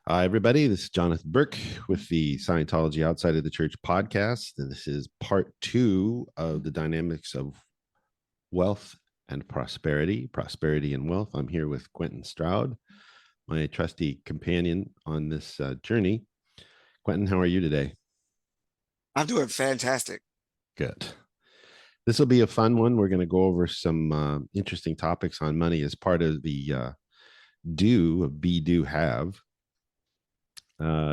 Hi, everybody. This is Jonathan Burke with the Scientology Outside of the Church podcast. And this is part 2 of the dynamics of wealth and prosperity, prosperity and wealth. I'm here with Quentin Stroud, my trusty companion on this journey. Quentin, how are you today? I'm doing fantastic. Good. This will be a fun one. We're going to go over some interesting topics on money as part of the be, do, have.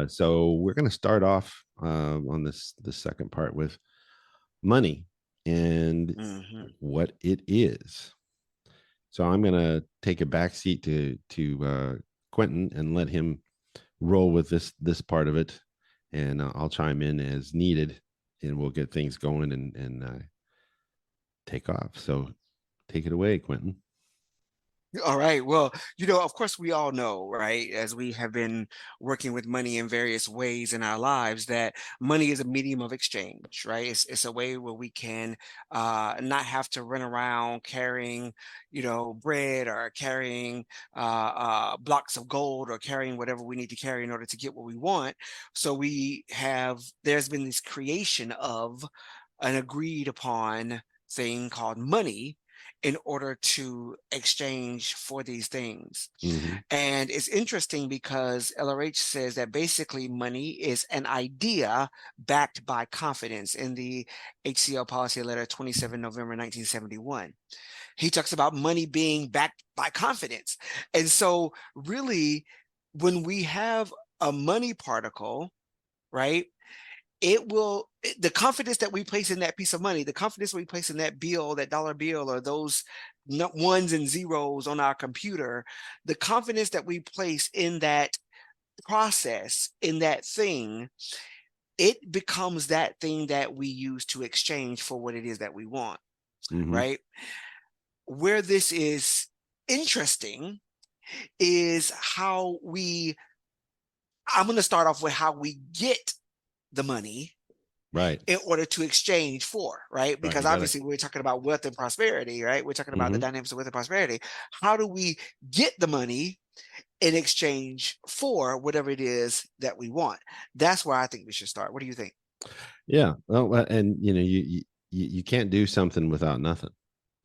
So we're going to start off on the second part with money and hmm what it is. So I'm going to take a back seat to Quentin and let him roll with this part of it, and I'll chime in as needed, and we'll get things going and take off. So take it away, Quentin. All right. Well, of course, we all know, right, as we have been working with money in various ways in our lives, that money is a medium of exchange, right? It's a way where we can not have to run around carrying, bread or carrying blocks of gold or carrying whatever we need to carry in order to get what we want. So there's been this creation of an agreed upon thing called money in order to exchange for these things. Mm-hmm. And it's interesting because LRH says that basically money is an idea backed by confidence in the HCL policy letter 27 November 1971. He talks about money being backed by confidence. And so really when we have a money particle, right? The confidence that we place in that piece of money, the confidence we place in that bill, that dollar bill, or those ones and zeros on our computer, the confidence that we place in that process, in that thing, it becomes that thing that we use to exchange for what it is that we want, Mm-hmm. right? Where this is interesting is I'm going to start off with how we get the money Right. in order to exchange for, right? Right. Because You got it. obviously we're talking about wealth and prosperity, right? We're talking about the Mm-hmm. dynamics of wealth and prosperity. How do we get the money in exchange for whatever it is that we want? That's where I think we should start. What do you think? Yeah. Well, and you can't do something without nothing.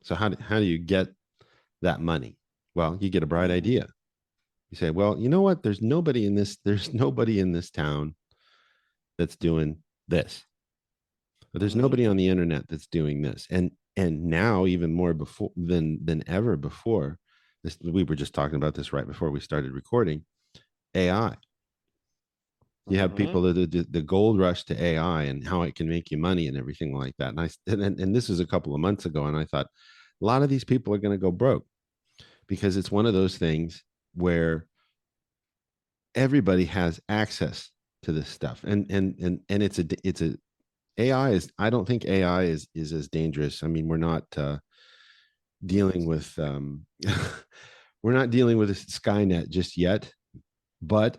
So how do you get that money? Well, you get a bright Mhm. idea. You say, well, you know what? There's nobody in this town that's doing this. But there's Mhm. nobody on the internet that's doing this. And now even more before than ever before, this we were just talking about this right before we started recording, AI. You have Mhm. people that the gold rush to AI and how it can make you money and everything like that. And this is a couple of months ago, and I thought a lot of these people are going to go broke because it's one of those things where everybody has access to this stuff, and it's a AI is I don't think AI is as dangerous. I mean, we're not dealing with we're not dealing with a Skynet just yet, but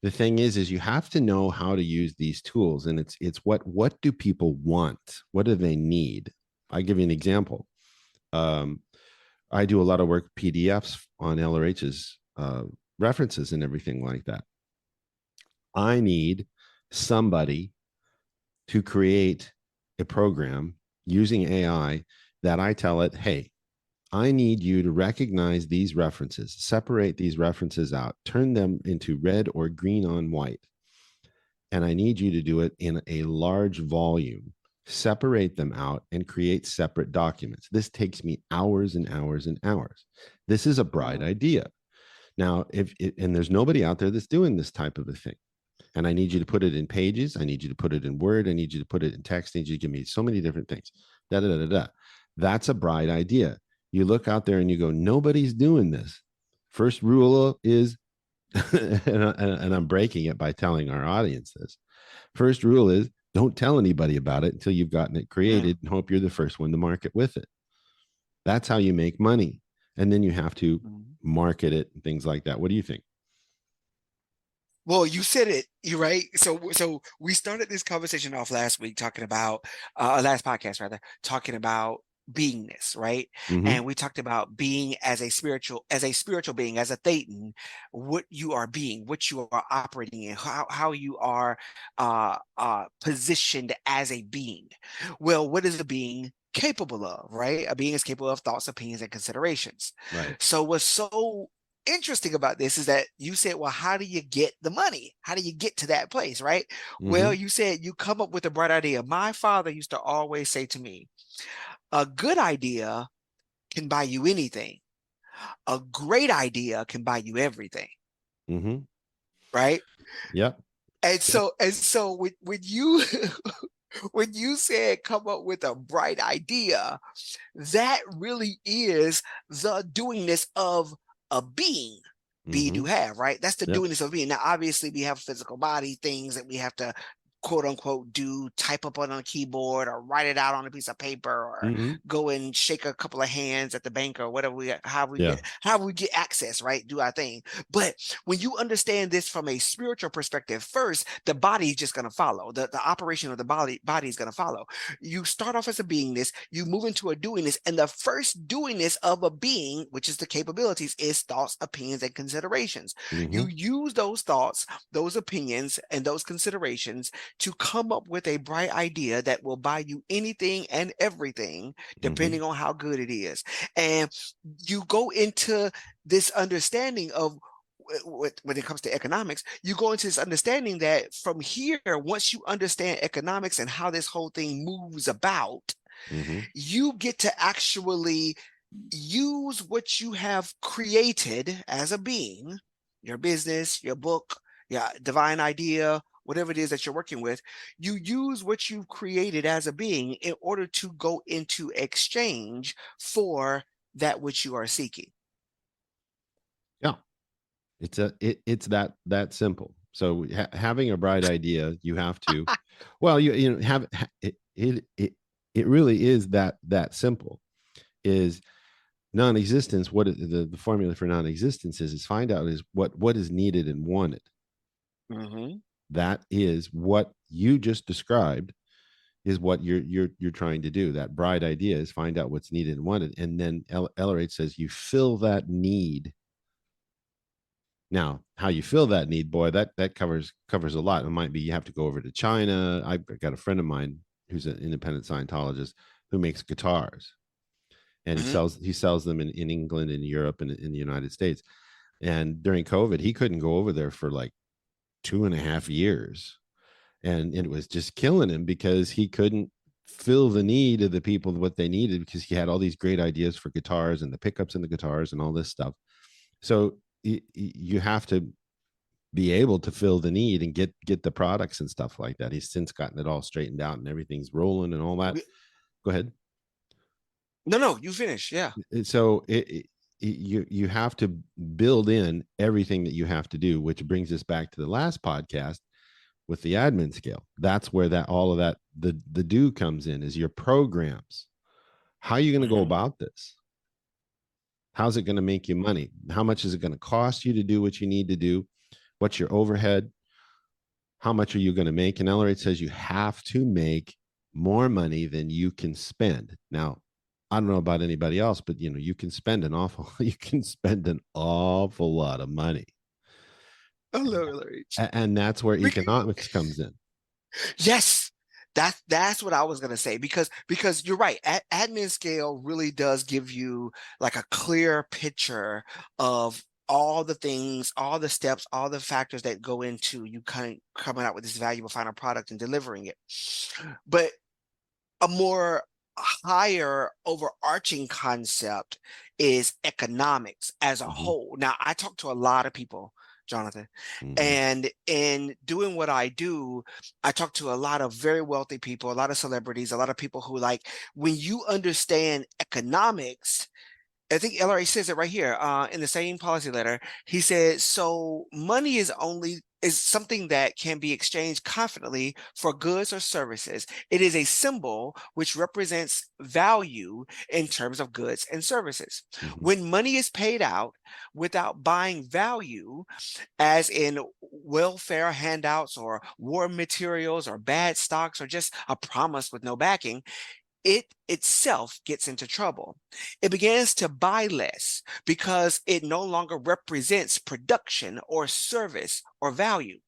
the thing is you have to know how to use these tools, and it's what do people want? What do they need? I give you an example. um, I do a lot of work PDFs on LRH's references and everything like that. I need somebody to create a program using AI that I tell it, hey, I need you to recognize these references, separate these references out, turn them into red or green on white. And I need you to do it in a large volume, separate them out, and create separate documents. This takes me hours and hours and hours. This is a bright Mhm. idea. Now, and there's nobody out there that's doing this type of a thing. And I need you to put it in pages. I need you to put it in Word. I need you to put it in text. I need you to give me so many different things. Da da da da da. That's a bright idea. You look out there and you go, nobody's doing this. First rule is, and I'm breaking it by telling our audience this. First rule is don't tell anybody about it until you've gotten it Yeah. created and hope you're the first one to market with it. That's how you make money. And then you have to Mhm. market it and things like that. What do you think? Well, you said it. You're right. So we started this conversation off last week talking about last podcast rather, talking about beingness, right? Mm-hmm. And we talked about being as a spiritual being, as a thetan, what you are being, what you are operating in, how you are positioned as a being. Well, what is a being capable of, right? A being is capable of thoughts, opinions, and considerations. Right. So what's so interesting about this is that you said, well, how do you get the money? How do you get to that place, right? Well, Mm-hmm. you said you come up with a bright idea. My father used to always say to me, a good idea can buy you anything. A great idea can buy you everything, Mm-hmm. right? Yep. And Yep. so when you when you said come up with a bright idea, that really is the doingness of a being. Be, Mm-hmm. do, have, right? That's the Yep. doingness of being. Now, obviously, we have physical body things that we have to quote unquote do, type up on a keyboard or write it out on a piece of paper or Mm-hmm. go and shake a couple of hands at the bank or whatever Yeah. how we get access, right? Do our thing. But when you understand this from a spiritual perspective, first, the body is just going to follow. The operation of the body is going to follow. You start off as a beingness, you move into a doingness, and the first doingness of a being, which is the capabilities, is thoughts, opinions, and considerations. Mm-hmm. You use those thoughts, those opinions, and those considerations to come up with a bright idea that will buy you anything and everything, Mm-hmm. depending on how good it is. And you go into this understanding of when it comes to economics, you go into this understanding that from here, once you understand economics and how this whole thing moves about, Mm-hmm. you get to actually use what you have created as a being, your business, your book, your divine idea, whatever it is that you're working with, you use what you've created as a being in order to go into exchange for that which you are seeking. Yeah. It's that simple. So having a bright idea, you have to, well, you know, it really is that simple. Is non-existence, the formula for non-existence is find out is what is needed and wanted. Mhm. That is what you just described, is what you're trying to do. That bright idea is find out what's needed and wanted, and then Ellerate says you fill that need. Now, how you fill that need, boy, that covers a lot. It might be you have to go over to China. I've got a friend of mine who's an independent Scientologist who makes guitars, and Mhm. he sells them in England, in Europe, and in the United States. And during COVID, he couldn't go over there for like 2.5 years, and it was just killing him because he couldn't fill the need of the people what they needed, because he had all these great ideas for guitars and the pickups and the guitars and all this stuff. So you have to be able to fill the need and get the products and stuff like that. He's since gotten it all straightened out and everything's rolling and all that. We- Go ahead. No, no, you finish. Yeah. So you have to build in everything that you have to do, which brings us back to the last podcast with the admin scale. That's where that all of that the do comes in, is your programs. How are you going to go Mhm. about this? How's it going to make you money? How much is it going to cost you to do what you need to do? What's your overhead? How much are you going to make? And Ellerate says you have to make more money than you can spend. Now, I don't know about anybody else, but you know, you can spend an awful lot of money. I love LRH. And that's where economics comes in. Yes, that's what I was gonna say, because you're right. Admin scale really does give you like a clear picture of all the things, all the steps, all the factors that go into you kind of coming out with this valuable final product and delivering it. But a more higher overarching concept is economics as a Mm-hmm, whole. Now, I talk to a lot of people, Jonathan, mm-hmm, and in doing what I do, I talk to a lot of very wealthy people, a lot of celebrities, a lot of people who, like, when you understand economics, I think LRA says it right here in the same policy letter. He said, so money is something that can be exchanged confidently for goods or services. It is a symbol which represents value in terms of goods and services. mm-hmm. When money is paid out without buying value, as in welfare handouts or war materials or bad stocks or just a promise with no backing, it itself gets into trouble. It begins to buy less because it no longer represents production or service or value.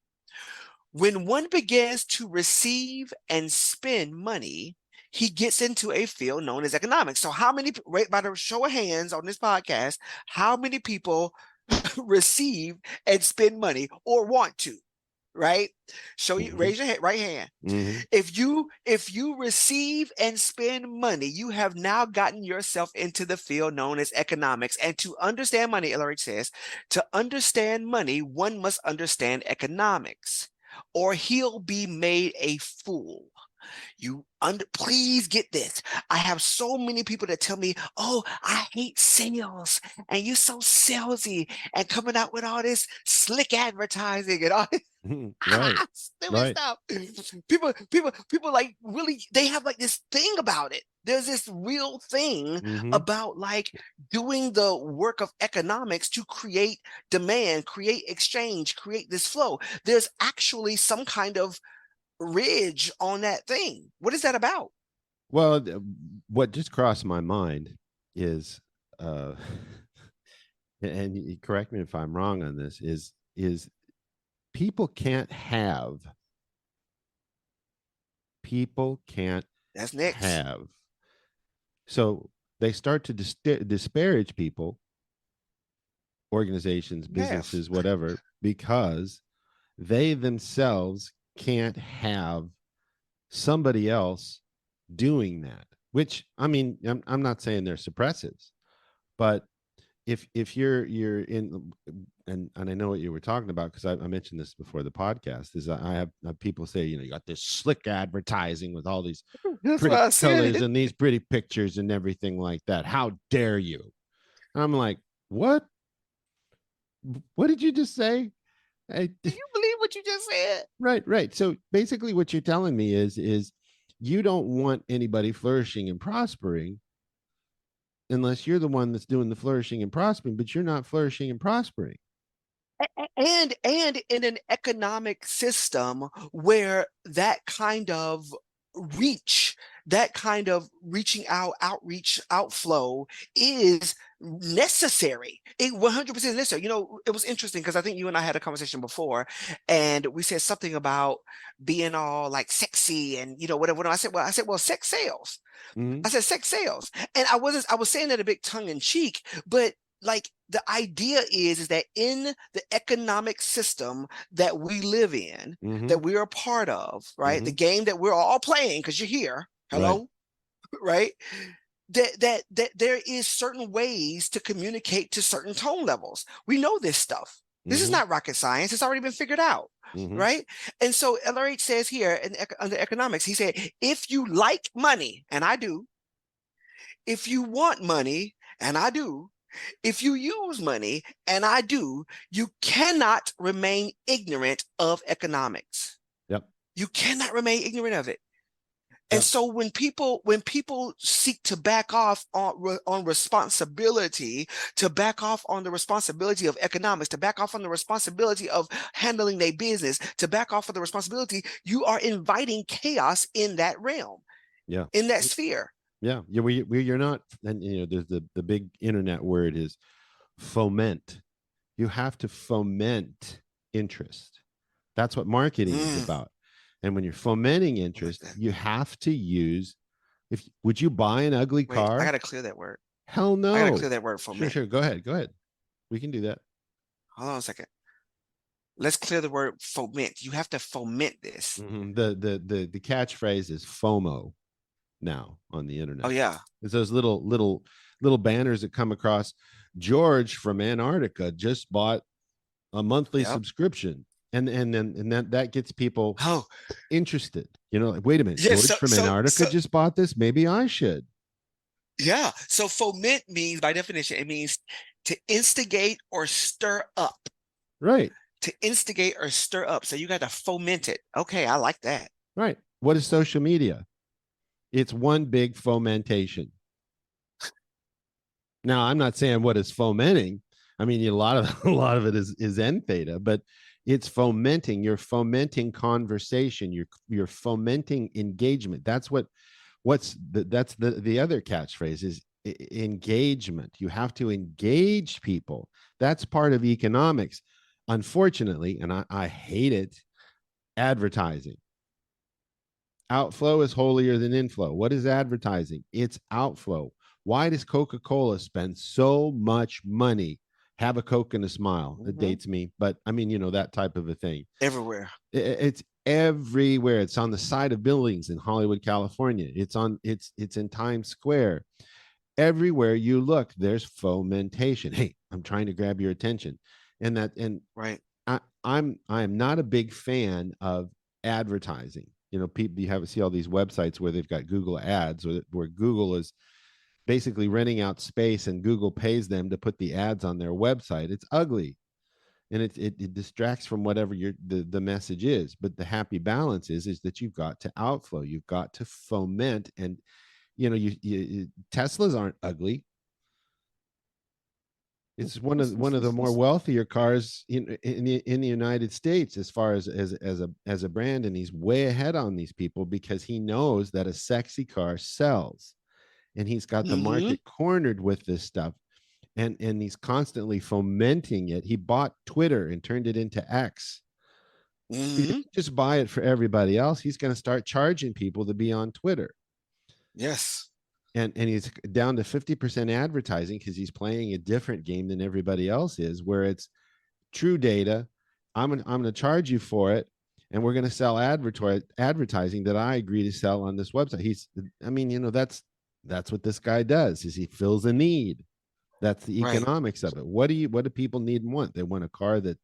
When one begins to receive and spend money, he gets into a field known as economics. So, how many, right by the show of hands on this podcast, how many people receive and spend money or want to? Right? Show you, Mhm. raise your right hand. Mhm. If you receive and spend money, you have now gotten yourself into the field known as economics. And to understand money, LRH says, to understand money, one must understand economics, or he'll be made a fool. Please get this. I have so many people that tell me, "Oh, I hate sales, and you're so salesy, and coming out with all this slick advertising and all this Mhm. Right. stupid Right. stuff." People like really, they have like this thing about it. There's this real thing Mhm. about like doing the work of economics to create demand, create exchange, create this flow. There's actually some kind of ridge on that thing. What is that about? Well, what just crossed my mind is, uh, and you correct me if I'm wrong on this, is people can't have people can't That's next. have. So they start to disparage people, organizations, Have. businesses, whatever, because they themselves can't have somebody else doing that. Which, I mean, I'm not saying they're suppressives, but if you're in, and I know what you were talking about, because I mentioned this before the podcast, is I have people say, you got this slick advertising with all these That's pretty why I said colors it. and these pretty pictures and everything like that. How dare you? And I'm like, what did you just say? I, Do you believe what you just said? right, right. So basically what you're telling me is you don't want anybody flourishing and prospering unless you're the one that's doing the flourishing and prospering, but you're not flourishing and prospering. And in an economic system where that kind of reach, that kind of reaching out, outreach, outflow is necessary. It 100% necessary. It was interesting because I think you and I had a conversation before, and we said something about being all like sexy and whatever. I said, well, sex sales. I Mm-hmm. said sex sales. And I was saying that a bit tongue in cheek, but like the idea is that in the economic system that we live in, Mm-hmm. that we're a part of, right? Mm-hmm. The game that we're all playing because you're here. Right. Hello, right? That there is certain ways to communicate to certain tone levels. We know this stuff. This is Mm-hmm. not rocket science. It's already been figured out, Mm-hmm. right? And so LRH says here under economics, he said, if you like money, and I do, if you want money, and I do, if you use money, and I do, you cannot remain ignorant of economics. Yep. You cannot remain ignorant of it. And Yep. so when people seek to back off on responsibility, to back off on the responsibility of economics, to back off on the responsibility of handling their business, to back off of the responsibility, you are inviting chaos in that realm, Yeah. in that sphere. Yeah. Yeah. You're not, and there's the big internet word is foment. You have to foment interest. That's what marketing is Mm, about. And when you're fomenting I like interest, that. you have to use, if would you buy an ugly Wait, I car? gotta clear that word. Hell I gotta clear no. that word Sure, foment. sure. Go ahead. Go ahead. We can do that. Hold on a second. Let's clear the word foment. You have to foment this. The catchphrase is FOMO now on the Oh internet. yeah. It's those little banners that come across. George from Antarctica just bought a monthly Yep. subscription, and that gets people Oh interested. Like, wait a minute, yes. George So from so Antarctica so just bought this. Maybe I should. yeah. So foment means, by definition, it means to instigate or stir up. Right, To instigate or stir up. So you got to foment it. Okay, I like that. right. What is social media? It's one big fomentation. Now, I'm not saying what is fomenting. I mean, a lot of a lot of it is N theta, but it's fomenting. You're fomenting conversation. You're fomenting engagement. That's what That's the other catchphrase is engagement. You have to engage people. That's part of economics. Unfortunately, and I hate it, advertising. Outflow is holier than inflow. What is advertising? It's outflow. Why does Coca-Cola spend so much money? Have a Coke and a smile. It Hmm. dates me, but I mean, that type of a thing. Everywhere. It's everywhere. It's on the side of buildings in Hollywood, California. It's in Times Square. Everywhere you look, there's fomentation. Hey, I'm trying to grab your attention. And Right. I am not a big fan of advertising. People, you have to see all these websites where they've got Google ads, where Google is basically renting out space and Google pays them to put the ads on their website. It's ugly, and it distracts from whatever the message is. But the happy balance is that you've got to outflow, you've got to foment. And Teslas aren't ugly. It's one of the more wealthier cars in the United States as far as a brand, and he's way ahead on these people because he knows that a sexy car sells, and he's got the Hmm. market cornered with this stuff, and he's constantly fomenting it. He bought Twitter and turned it into X. He Hmm. didn't just buy it for everybody else. He's going to start charging people to be on Twitter, Yes. and he's down to 50% advertising because he's playing a different game than everybody else is, where it's true data. I'm gonna charge you for it, and we're gonna sell advertising that I agree to sell on this website. I mean, that's what this guy does. Is he fills a need. That's the Right. economics of it. What do people need and want? They want a car that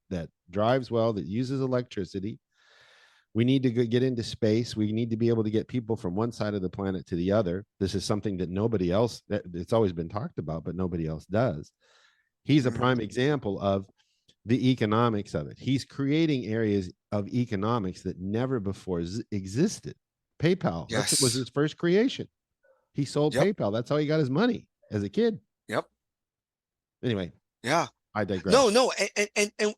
drives well, that uses electricity. We need to get into space. We need to be able to get people from one side of the planet to the other. This is something that nobody else, it's always been talked about, but nobody else does. He's a Mm. prime example of the economics of it. He's creating areas of economics that never before existed. PayPal, was Yes. his first creation. He sold Yep. PayPal. That's how he got his money as a kid. Yep. Anyway, Yeah. I No, digress. no,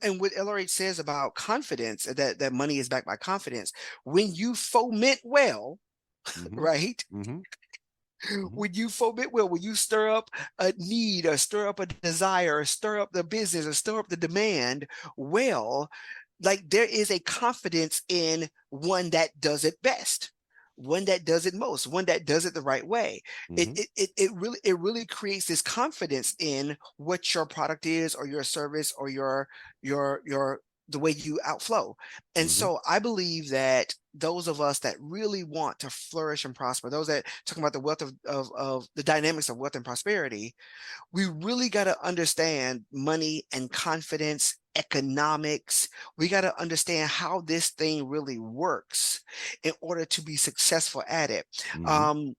and what LRH says about confidence, that money is backed by confidence. When you foment well, Mm-hmm. right? Mm-hmm. Mm-hmm. When you foment well, when you stir up a need or stir up a desire or stir up the business or stir up the demand, well, like there is a confidence in one that does it best, one that does it most, one that does it the right way. it Mm-hmm. it, it, it really creates this confidence in what your product is or your service or your the way you outflow. And Mm-hmm. so I believe that those of us that really want to flourish and prosper, those that talking about the wealth of the dynamics of wealth and prosperity, we really got to understand money and confidence, economics. We got to understand how this thing really works in order to be successful at it. Mm-hmm. Um,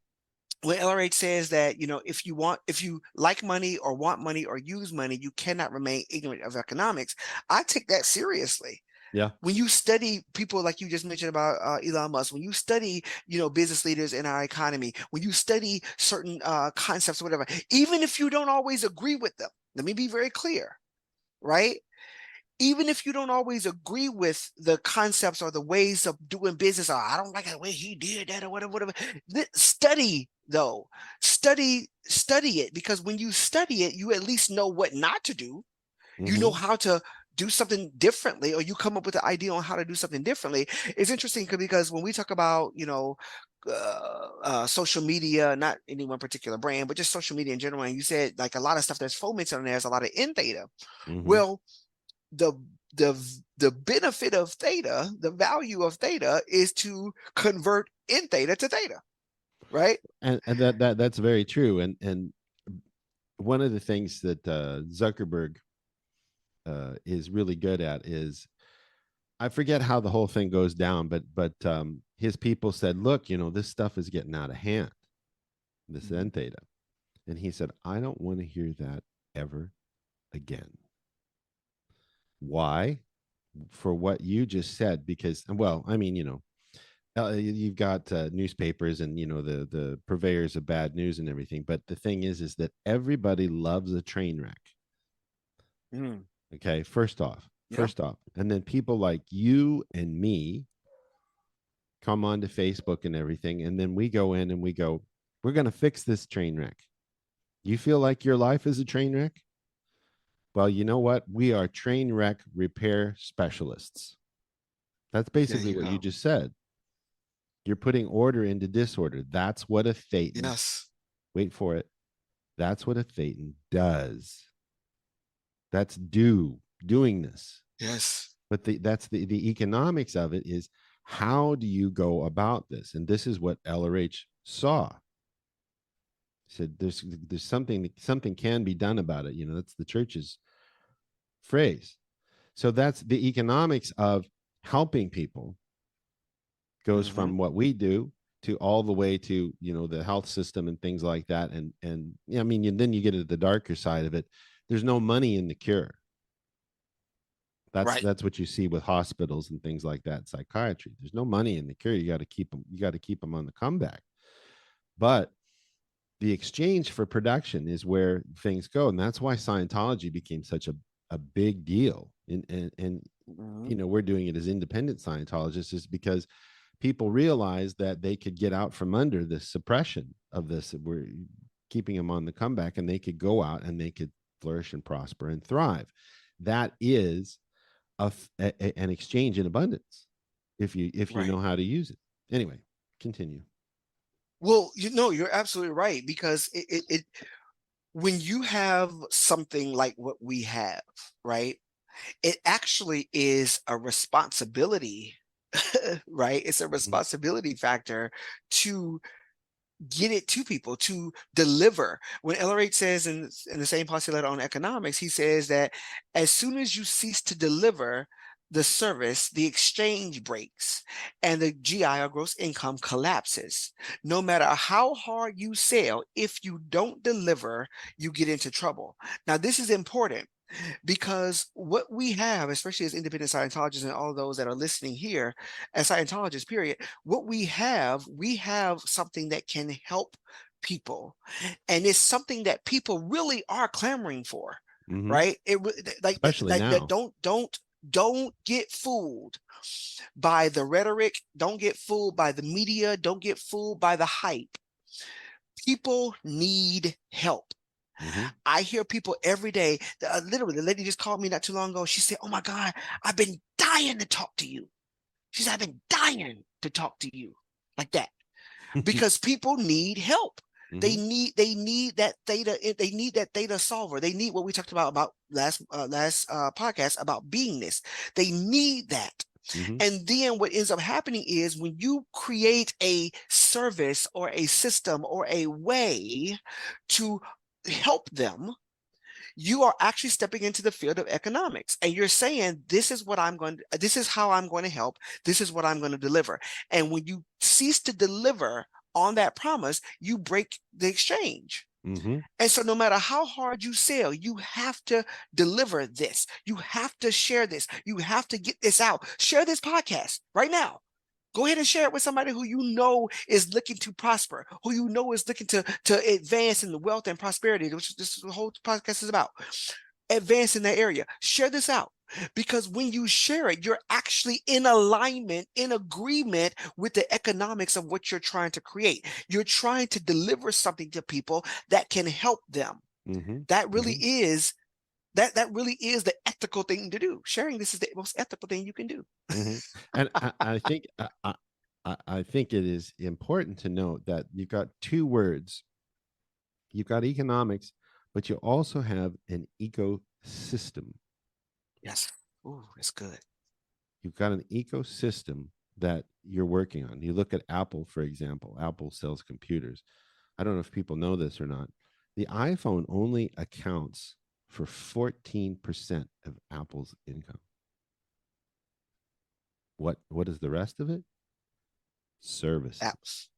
when LRH says that, if you like money or want money or use money, you cannot remain ignorant of economics. I take that seriously. Yeah. When you study people like you just mentioned about Elon Musk, when you study, business leaders in our economy, when you study certain concepts or whatever, even if you don't always agree with them, let me be very clear, right? Even if you don't always agree with the concepts or the ways of doing business, or I don't like the way he did that or whatever, whatever. Study though, study it, because when you study it, you at least know what not to do. You know Mm-hmm. how to do something differently, or you come up with an idea on how to do something differently. It's interesting because when we talk about, social media, not any one particular brand, but just social media in general, and you said like a lot of stuff that's fomented on there's a lot of in theta. Mm-hmm. Well, the the the benefit of theta, the value of theta is to convert in theta to theta, right? And that's very true. And one of the things that Zuckerberg is really good at is, I forget how the whole thing goes down, but his people said, "Look, this stuff is getting out of hand, this Mhm. N theta," and he said, "I don't want to hear that ever again." Why? For what you just said, because, well, I mean, you've got newspapers and the purveyors of bad news and everything, but the thing is that everybody loves a train wreck. Mm. Okay, first off, Yeah. and then people like you and me come onto Facebook and everything, and then we go in and we go, we're going to fix this train wreck. You feel like your life is a train wreck? Well, you know what? We are train wreck repair specialists. That's There basically you what you go. just said. You're putting order into disorder. That's what a thetan, Yes. wait for it, that's what a thetan does. That's doing this. Yes. But that's the economics of it is, how do you go about this? And this is what LRH saw. He said there's something can be done about it. That's the church's phrase. So that's the economics of helping people, goes Hmm. from what we do to all the way to the health system and things like that. And I mean, then you get to the darker side of it. There's no money in the cure. That's Right. that's what you see with hospitals and things like that. Psychiatry, there's no money in the cure. You got to keep them. You got to keep them on the comeback. But the exchange for production is where things go, and that's why Scientology became such a big deal. And Hmm. we're doing it as independent Scientologists, is because people realized that they could get out from under the suppression of this. We're keeping them on the comeback, and they could go out and they could flourish and prosper and thrive. That is an exchange in abundance, if you Right. know how to use it. Anyway, continue. Well, you're absolutely right, because when you have something like what we have, right? It actually is a responsibility, right? It's a Mhm. responsibility factor to get it to people, to deliver. When LRH says in the same postulate on economics, he says that as soon as you cease to deliver the service, the exchange breaks and the GI, or gross income, collapses. No matter how hard you sell, if you don't deliver, you get into trouble. Now, this is important, because what we have, especially as independent Scientologists and all those that are listening here, as Scientologists, period, what we have something that can help people, and it's something that people really are clamoring for, Mm-hmm. right? Especially Like, now. don't get fooled by the rhetoric. Don't get fooled by the media. Don't get fooled by the hype. People need help. Mm-hmm. I hear people every day. Literally, the lady just called me not too long ago. She said, "Oh my God, I've been dying to talk to you." She said, "I've been dying to talk to you," like that, because people need help. Mm-hmm. They need that theta. They need that theta solver. They need what we talked about last podcast about beingness. They need that. Mm-hmm. And then what ends up happening is, when you create a service or a system or a way to help them, you are actually stepping into the field of economics, and you're saying, this is how I'm going to help, this is what I'm going to deliver. And when you cease to deliver on that promise, you break the exchange. Mm-hmm. And so no matter how hard you sell, you have to deliver this, you have to share this, you have to get this out. Share this podcast right now. Go ahead and share it with somebody who you know is looking to prosper, who you know is looking to advance in the wealth and prosperity, which this whole podcast is about. Advance in that area. Share this out. Because when you share it, you're actually in alignment, in agreement with the economics of what you're trying to create. You're trying to deliver something to people that can help them. Mm-hmm. That really Mm-hmm. is that really is the ethical thing to do. Sharing this is the most ethical thing you can do. Mm-hmm. And I think it is important to note that you've got two words. You've got economics, but you also have an ecosystem. Yes. Ooh, that's good. You've got an ecosystem that you're working on. You look at Apple, for example. Apple sells computers. I don't know if people know this or not. The iPhone only accounts for 14% of Apple's income. What is the rest of it? Services. Apps.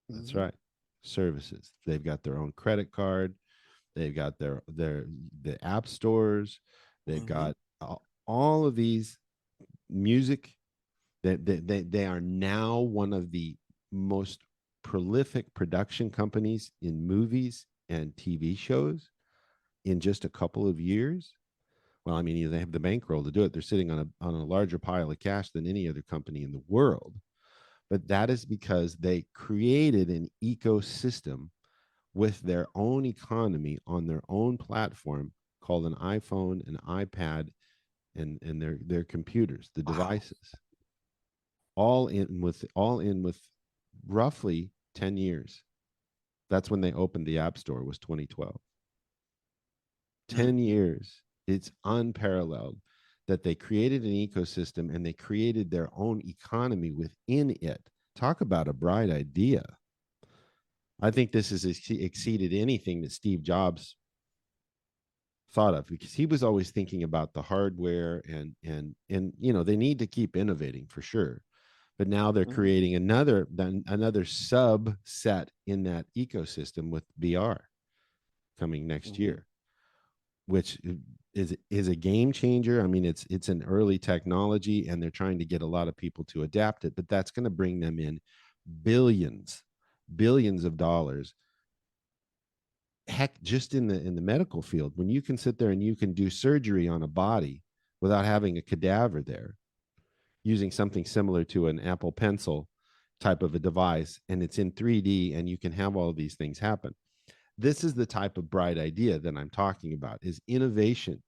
That's Hmm. right. Services. They've got their own credit card. They've got the app stores. They've Hmm. got all of these music. They are now one of the most prolific production companies in movies and TV shows in just a couple of years. Well, I mean, they have the bankroll to do it. They're sitting on a larger pile of cash than any other company in the world. But that is because they created an ecosystem with their own economy on their own platform called an iPhone, an iPad, and their computers, the Wow. devices, all in with roughly 10 years. That's when they opened the App Store, was 2012. 10 Mhm. years. It's unparalleled that they created an ecosystem and they created their own economy within it. Talk about a bright idea. I think this has exceeded anything that Steve Jobs thought of, because he was always thinking about the hardware, and they need to keep innovating for sure. But now they're Mhm. creating another subset in that ecosystem with VR coming next Mhm. year, which is a game changer. I mean, it's an early technology, and they're trying to get a lot of people to adapt it, but that's going to bring them in billions, billions of dollars. Heck, just in the medical field, when you can sit there and you can do surgery on a body without having a cadaver there, using something similar to an Apple Pencil type of a device, and it's in 3D, and you can have all of these things happen. This is the type of bright idea that I'm talking about, is innovation.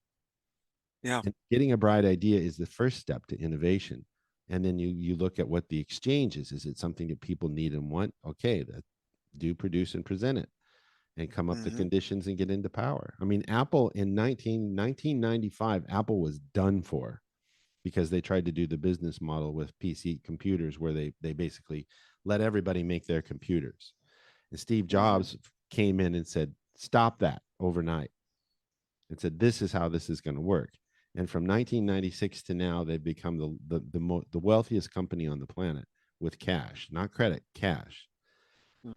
Yeah. And getting a bright idea is the first step to innovation. And then you look at what the exchange is. Is it something that people need and want? Okay, that do produce and present it, and come up the Mhm. conditions and get into power. I mean, Apple in 1995, Apple was done for, because they tried to do the business model with PC computers where they basically let everybody make their computers. And Steve Mhm. Jobs came in and said, stop that overnight, and said, this is how this is going to work. And from 1996 to now, they've become the wealthiest company on the planet, with cash, not credit, cash.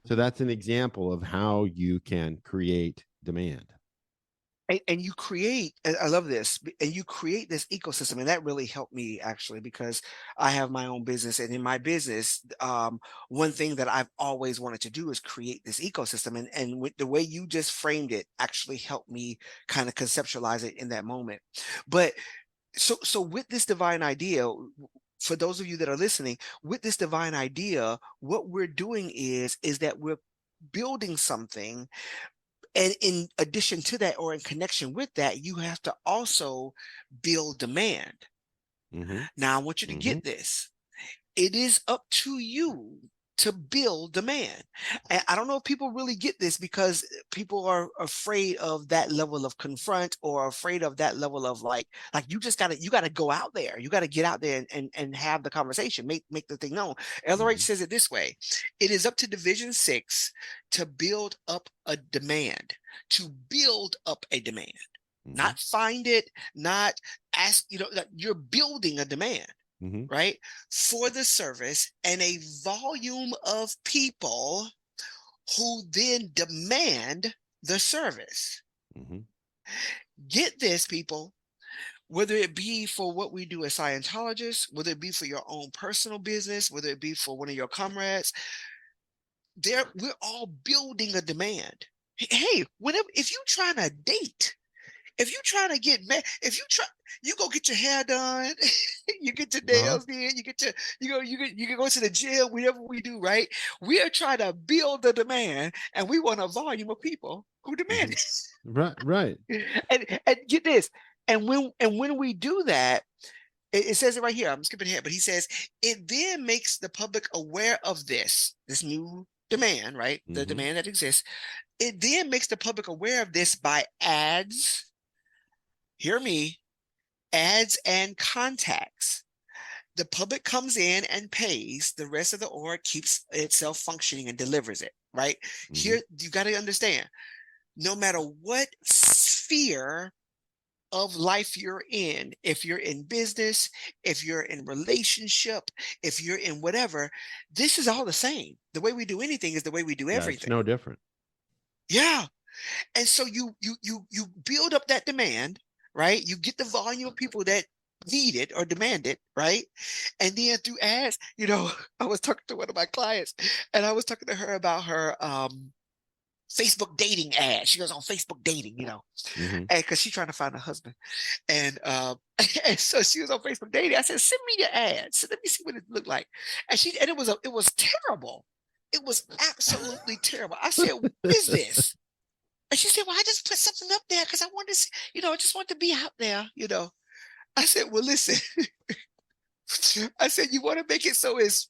So Mhm. that's an example of how you can create demand. And you create, and I love this, and you create this ecosystem, and that really helped me actually because I have my own business, and in my business, one thing that I've always wanted to do is create this ecosystem, and with the way you just framed it, actually helped me kind of conceptualize it in that moment. But so with this divine idea, for those of you that are listening, with this divine idea, what we're doing is that we're building something, and in addition to that, or in connection with that, you have to also build demand. Mm-hmm. Now, I want you to Mm-hmm. get this. It is up to you to build demand. And I don't know if people really get this because people are afraid of that level of confront, or afraid of that level of like you gotta go out there. You gotta get out there and have the conversation, make the thing known. LRH Mm-hmm. says it this way: it is up to Division 6 to build up a demand, to build up a demand. Mm-hmm. Not find it, not ask, like you're building a demand, Mm-hmm. right? For the service, and a volume of people who then demand the service. Mm-hmm. Get this, people, whether it be for what we do as Scientologists, whether it be for your own personal business, whether it be for one of your comrades, we're all building a demand. Hey, whenever if you're trying to date, if you trying to get mad, if you go get your hair done, you get your Uh-huh. nails done, you can go to the gym, whatever we do, right? We are trying to build the demand, and we want a volume of people who demand Mm-hmm. Right, right. it. And get this, and when we do that, it says it right here. I'm skipping ahead, but he says it then makes the public aware of this new demand, right? The Mm-hmm. demand that exists. It then makes the public aware of this by ads. Hear me, ads and contacts. The public comes in and pays. The rest of the org keeps itself functioning and delivers it, right? Mm-hmm. Here, you got to understand, no matter what sphere of life you're in, if you're in business, if you're in relationship, if you're in whatever, this is all the same. The way we do anything is the way we do Yeah, it's everything. no different. Yeah. And so you build up that demand, right? You get the volume of people that need it or demand it, right? And then through ads, I was talking to one of my clients, and I was talking to her about her Facebook dating ad. She goes on Facebook dating, Hmm. and because she's trying to find a husband. And and so she was on Facebook dating. I said, send me your ads. Let me see what it looked like. And it was terrible. It was absolutely terrible. I said, what is this? And she said, well, I just put something up there because I wanted to see, I just want to be out there. I said, well, listen, I said, you want to make it so it's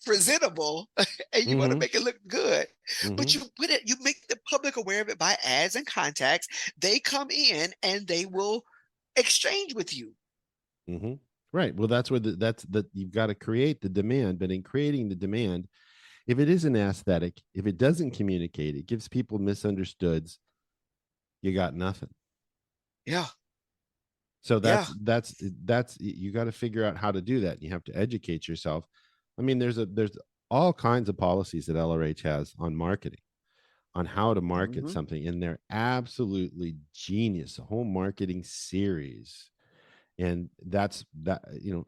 presentable and you want to Hmm. make it look good, but Hmm. you make the public aware of it by ads and contacts. They come in and they will exchange with you. Hmm. Right. Well, that's where that's that you've got to create the demand, but in creating the demand, if it isn't aesthetic, if it doesn't communicate, it gives people misunderstoods, you got nothing. Yeah. So Yeah. that's you got to figure out how to do that. You have to educate yourself. I mean, there's all kinds of policies that LRH has on marketing, on how to market Hmm. something, and they're absolutely genius. A whole marketing series, and that's that.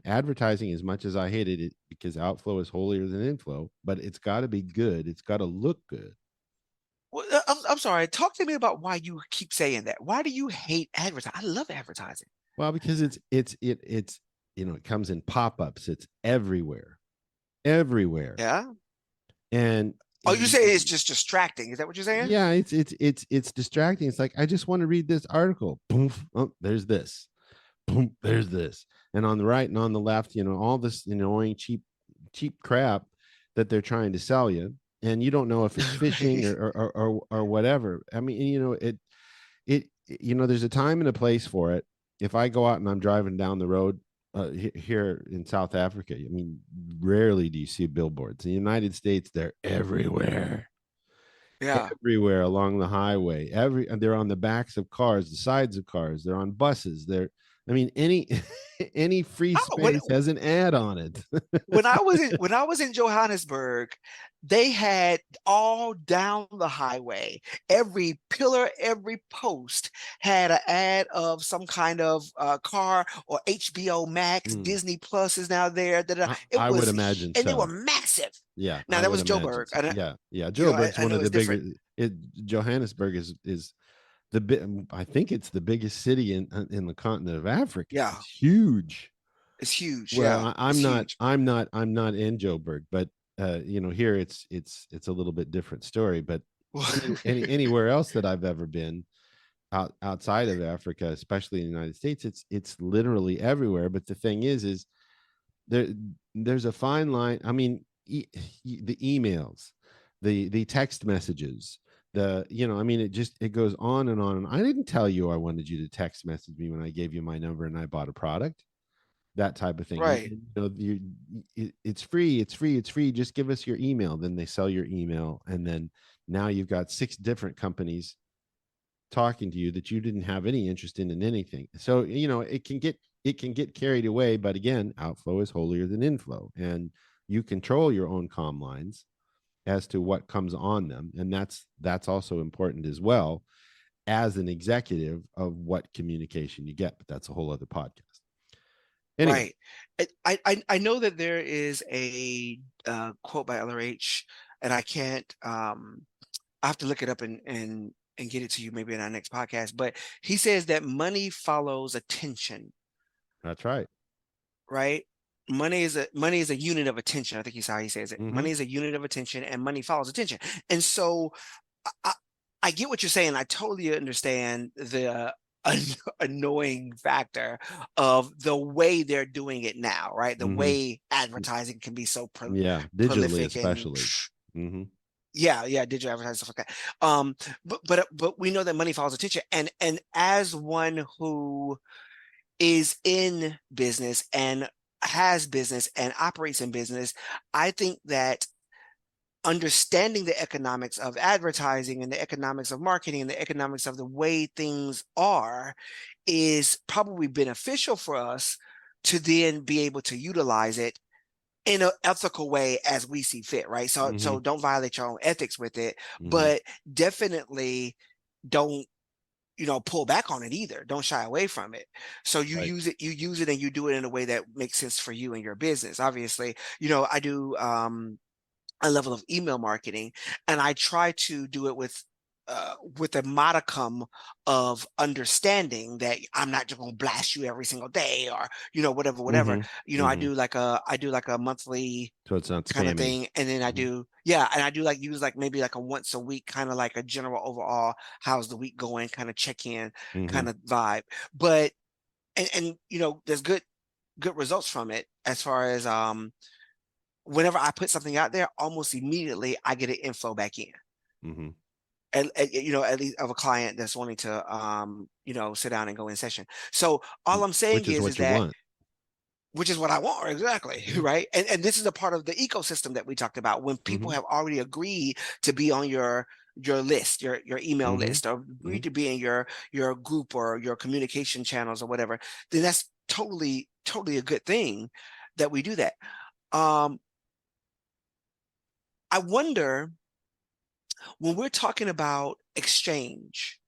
Advertising, as much as I hated it, because outflow is holier than inflow, but it's got to be good. It's got to look good. Well, I'm sorry. Talk to me about why you keep saying that. Why do you hate advertising? I love advertising. Well, because it's it comes in pop-ups. It's everywhere, everywhere, Yeah. and Oh, you say it's just distracting. Is that what you're saying? yeah, it's distracting. It's like, I just want to read this article. Boom, oh, there's this. Boom, there's this. And on the right and on the left, all this annoying cheap crap that they're trying to sell you, and you don't know if it's phishing Right. or whatever. I mean, there's a time and a place for it. If I go out and I'm driving down the road, here in South Africa, I mean, rarely do you see billboards. In the United States, they're everywhere, Yeah. everywhere along the highway. They're on the backs of cars, the sides of cars. They're on buses. I mean, any any free Oh, when space has an ad on it. when I was in Johannesburg, they had all down the highway, every pillar, every post had an ad of some kind of car or HBO Max, Mm, Disney Plus is now there. It I would was, imagine and they were so. massive. Yeah, Now I that would was imagine Joburg. so. Yeah, yeah. I, Joburg's I one know of it's the bigger. different. Johannesburg is the bit. I think it's the biggest city in the continent of Africa. Yeah, It's huge. it's huge. Well, Yeah, I'm it's not. huge. I'm not in Joburg, but here it's a little bit different story. But anywhere else that I've ever been outside of Africa, especially in the United States, it's literally everywhere. But the thing is there there's a fine line. I mean, the emails, the text messages, I mean, it goes on and on. And I didn't tell you I wanted you to text message me when I gave you my number and I bought a product, that type of thing. Right, It's free, it's free, it's free. Just give us your email. Then they sell your email, and then now you've got six different companies talking to you that you didn't have any interest in anything. So it can get carried away. But again, outflow is holier than inflow, and you control your own comm lines as to what comes on them, and that's also important as well, as an executive, of what communication you get. But that's a whole other podcast. Anyway. right. I know that there is a quote by LRH, and I can't. I have to look it up and get it to you maybe in our next podcast. But he says that money follows attention, That's right. right? Money is a unit of attention. I think he's how he says it. Mm-hmm. Money is a unit of attention, and money follows attention. And so I, I get what you're saying. I totally understand the annoying factor of the way they're doing it now, right? The Mm-hmm. way advertising can be so Yeah, digitally prolific and especially. Mm-hmm. yeah, digital advertising stuff like that. But we know that money follows attention, and as one who is in business and has business and operates in business, I think that understanding the economics of advertising and the economics of marketing and the economics of the way things are is probably beneficial for us to then be able to utilize it in an ethical way as we see fit, right? So Mm-hmm. don't violate your own ethics with it, Mm-hmm. but definitely don't pull back on it either. Don't shy away from it. So Right. you use it and you do it in a way that makes sense for you and your business. Obviously, I do a level of email marketing, and I try to do it with with a modicum of understanding that I'm not just going to blast you every single day, or whatever. Mm-hmm. I Mm-hmm. do like a monthly So it's not kind of spammy. thing, and then I Mm-hmm. do, yeah, and I do like use like maybe like a once a week kind of like a general overall how's the week going kind of check in Mm-hmm. kind of vibe. But and there's good results from it as far as whenever I put something out there, almost immediately I get an info back in. Mm-hmm. At least of a client that's wanting to sit down and go in session. So all I'm saying Which is is what you that, want. which is what I want exactly, Yeah. right? And this is a part of the ecosystem that we talked about when people Mm-hmm. have already agreed to be on your list, your email Mm-hmm. list, or Mm-hmm. agreed to be in your group or your communication channels or whatever. Then that's totally a good thing that we do that. Um, I wonder, when we're talking about exchange,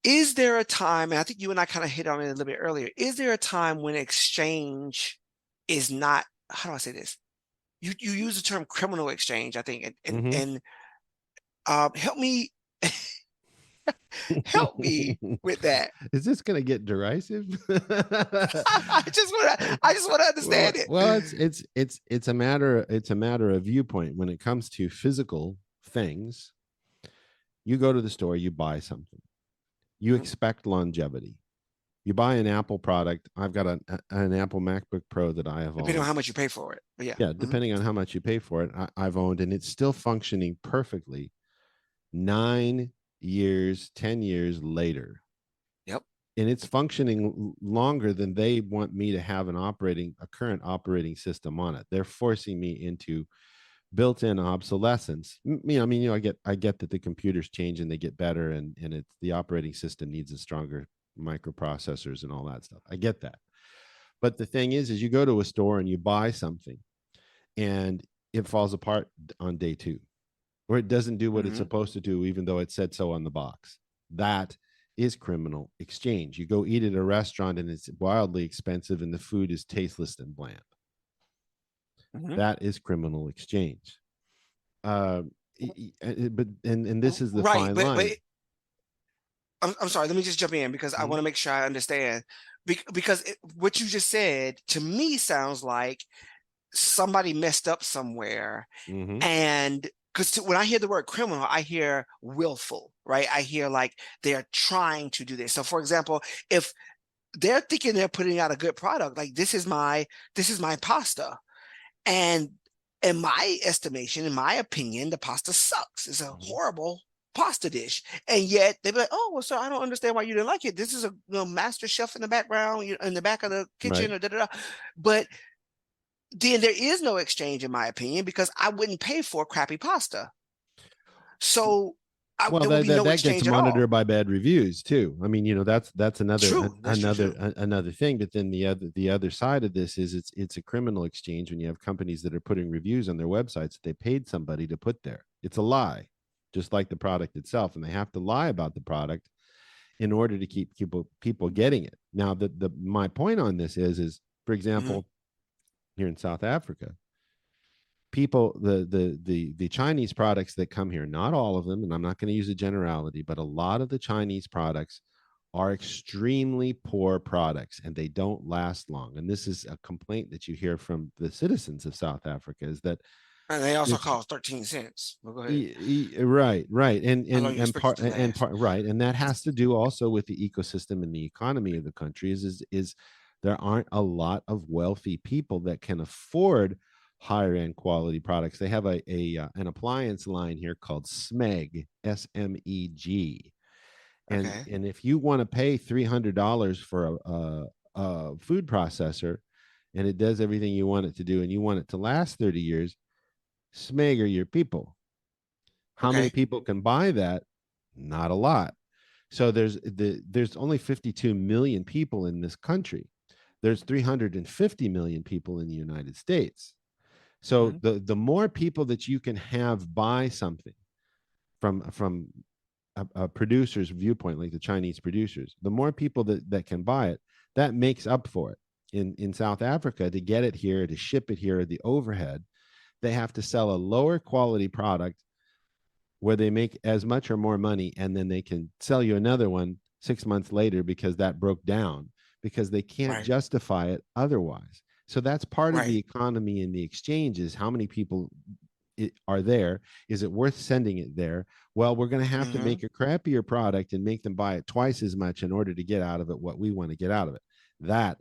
is there a time, and I think you and I kind of hit on it a little bit earlier, is there a time when exchange is not, how do I say this? You use the term criminal exchange, I think, and and, Mm-hmm. and help me help me with that. Is this going to get derisive? I just want to well, understand it. well, it's a matter of viewpoint. When it comes to physical things, you go to the store, you buy something, you Mhm. expect longevity. You buy an Apple product. I've got an Apple MacBook Pro that I have Depending on owned. how much you pay for it, but yeah. Yeah, Mhm. depending on how much you pay for it, I've owned, and it's still functioning perfectly 9 years, 10 years later. Yep. And it's functioning longer than they want me to have a current operating system on it. They're forcing me into built-in obsolescence. I get that the computers change and they get better, and it's the operating system needs a stronger microprocessors and all that stuff. I get that. But the thing is you go to a store and you buy something and it falls apart on day two, or it doesn't do what it's Mhm. supposed to do, even though it said so on the box. That is criminal exchange. You go eat at a restaurant and it's wildly expensive and the food is tasteless and bland. Mhm. That is criminal exchange. Uh, but and this is the Right, fine but line. I'm sorry. Let me just jump in because I Mm-hmm. want to make sure I understand. Because what you just said to me sounds like somebody messed up somewhere, Mm-hmm. and because when I hear the word criminal, I hear willful, right? I hear like they're trying to do this. So, for example, if they're thinking they're putting out a good product, like this is my pasta, and in my estimation, in my opinion, the pasta sucks. It's a Mm-hmm. horrible pasta dish. And yet they'd be like, oh, well, sir, I don't understand why you didn't like it. This is a master chef in the background, in the back of the Right. kitchen, or da da da. But then there is no exchange, in my opinion, because I wouldn't pay for crappy pasta. So Well, there would that, be that no that gets exchange at all. monitored by bad reviews too. I mean, that's True. That's true, too. another thing. But then the other side of this is it's a criminal exchange when you have companies that are putting reviews on their websites that they paid somebody to put there. It's a lie, just like the product itself, and they have to lie about the product in order to keep people getting it. Now, the my point on this is for Hmm. example, here in South Africa, people the Chinese products that come here, not all of them, and I'm not going to use a generality, but a lot of the Chinese products are extremely poor products and they don't last long. And this is a complaint that you hear from the citizens of South Africa, is that And they also this cost 13 cents. But go ahead. right, and How long and you and expect it part to and last? part right, and that has to do also with the ecosystem and the economy of the country. Is there aren't a lot of wealthy people that can afford higher end quality products. They have a an appliance line here called SMEG, SMEG, Okay. and if you want to pay $300 for a food processor, and it does everything you want it to do, and you want it to last 30 years, SMEG are your people. How many Okay. people can buy that? Not a lot. So there's only 52 million people in this country. There's 350 million people in the United States. So Hmm. the more people that you can have buy something from a producer's viewpoint, like the Chinese producers, the more people that can buy it, that makes up for it. In South Africa, to get it here, to ship it here, the overhead, they have to sell a lower quality product where they make as much or more money, and then they can sell you another one 6 months later because that broke down, because they can't Right. justify it otherwise. So that's part of the Right. economy in the exchange, is how many people are there. Is it worth sending it there? Well, we're going to have to Mm-hmm. make a crappier product and make them buy it twice as much in order to get out of it what we want to get out of it. That,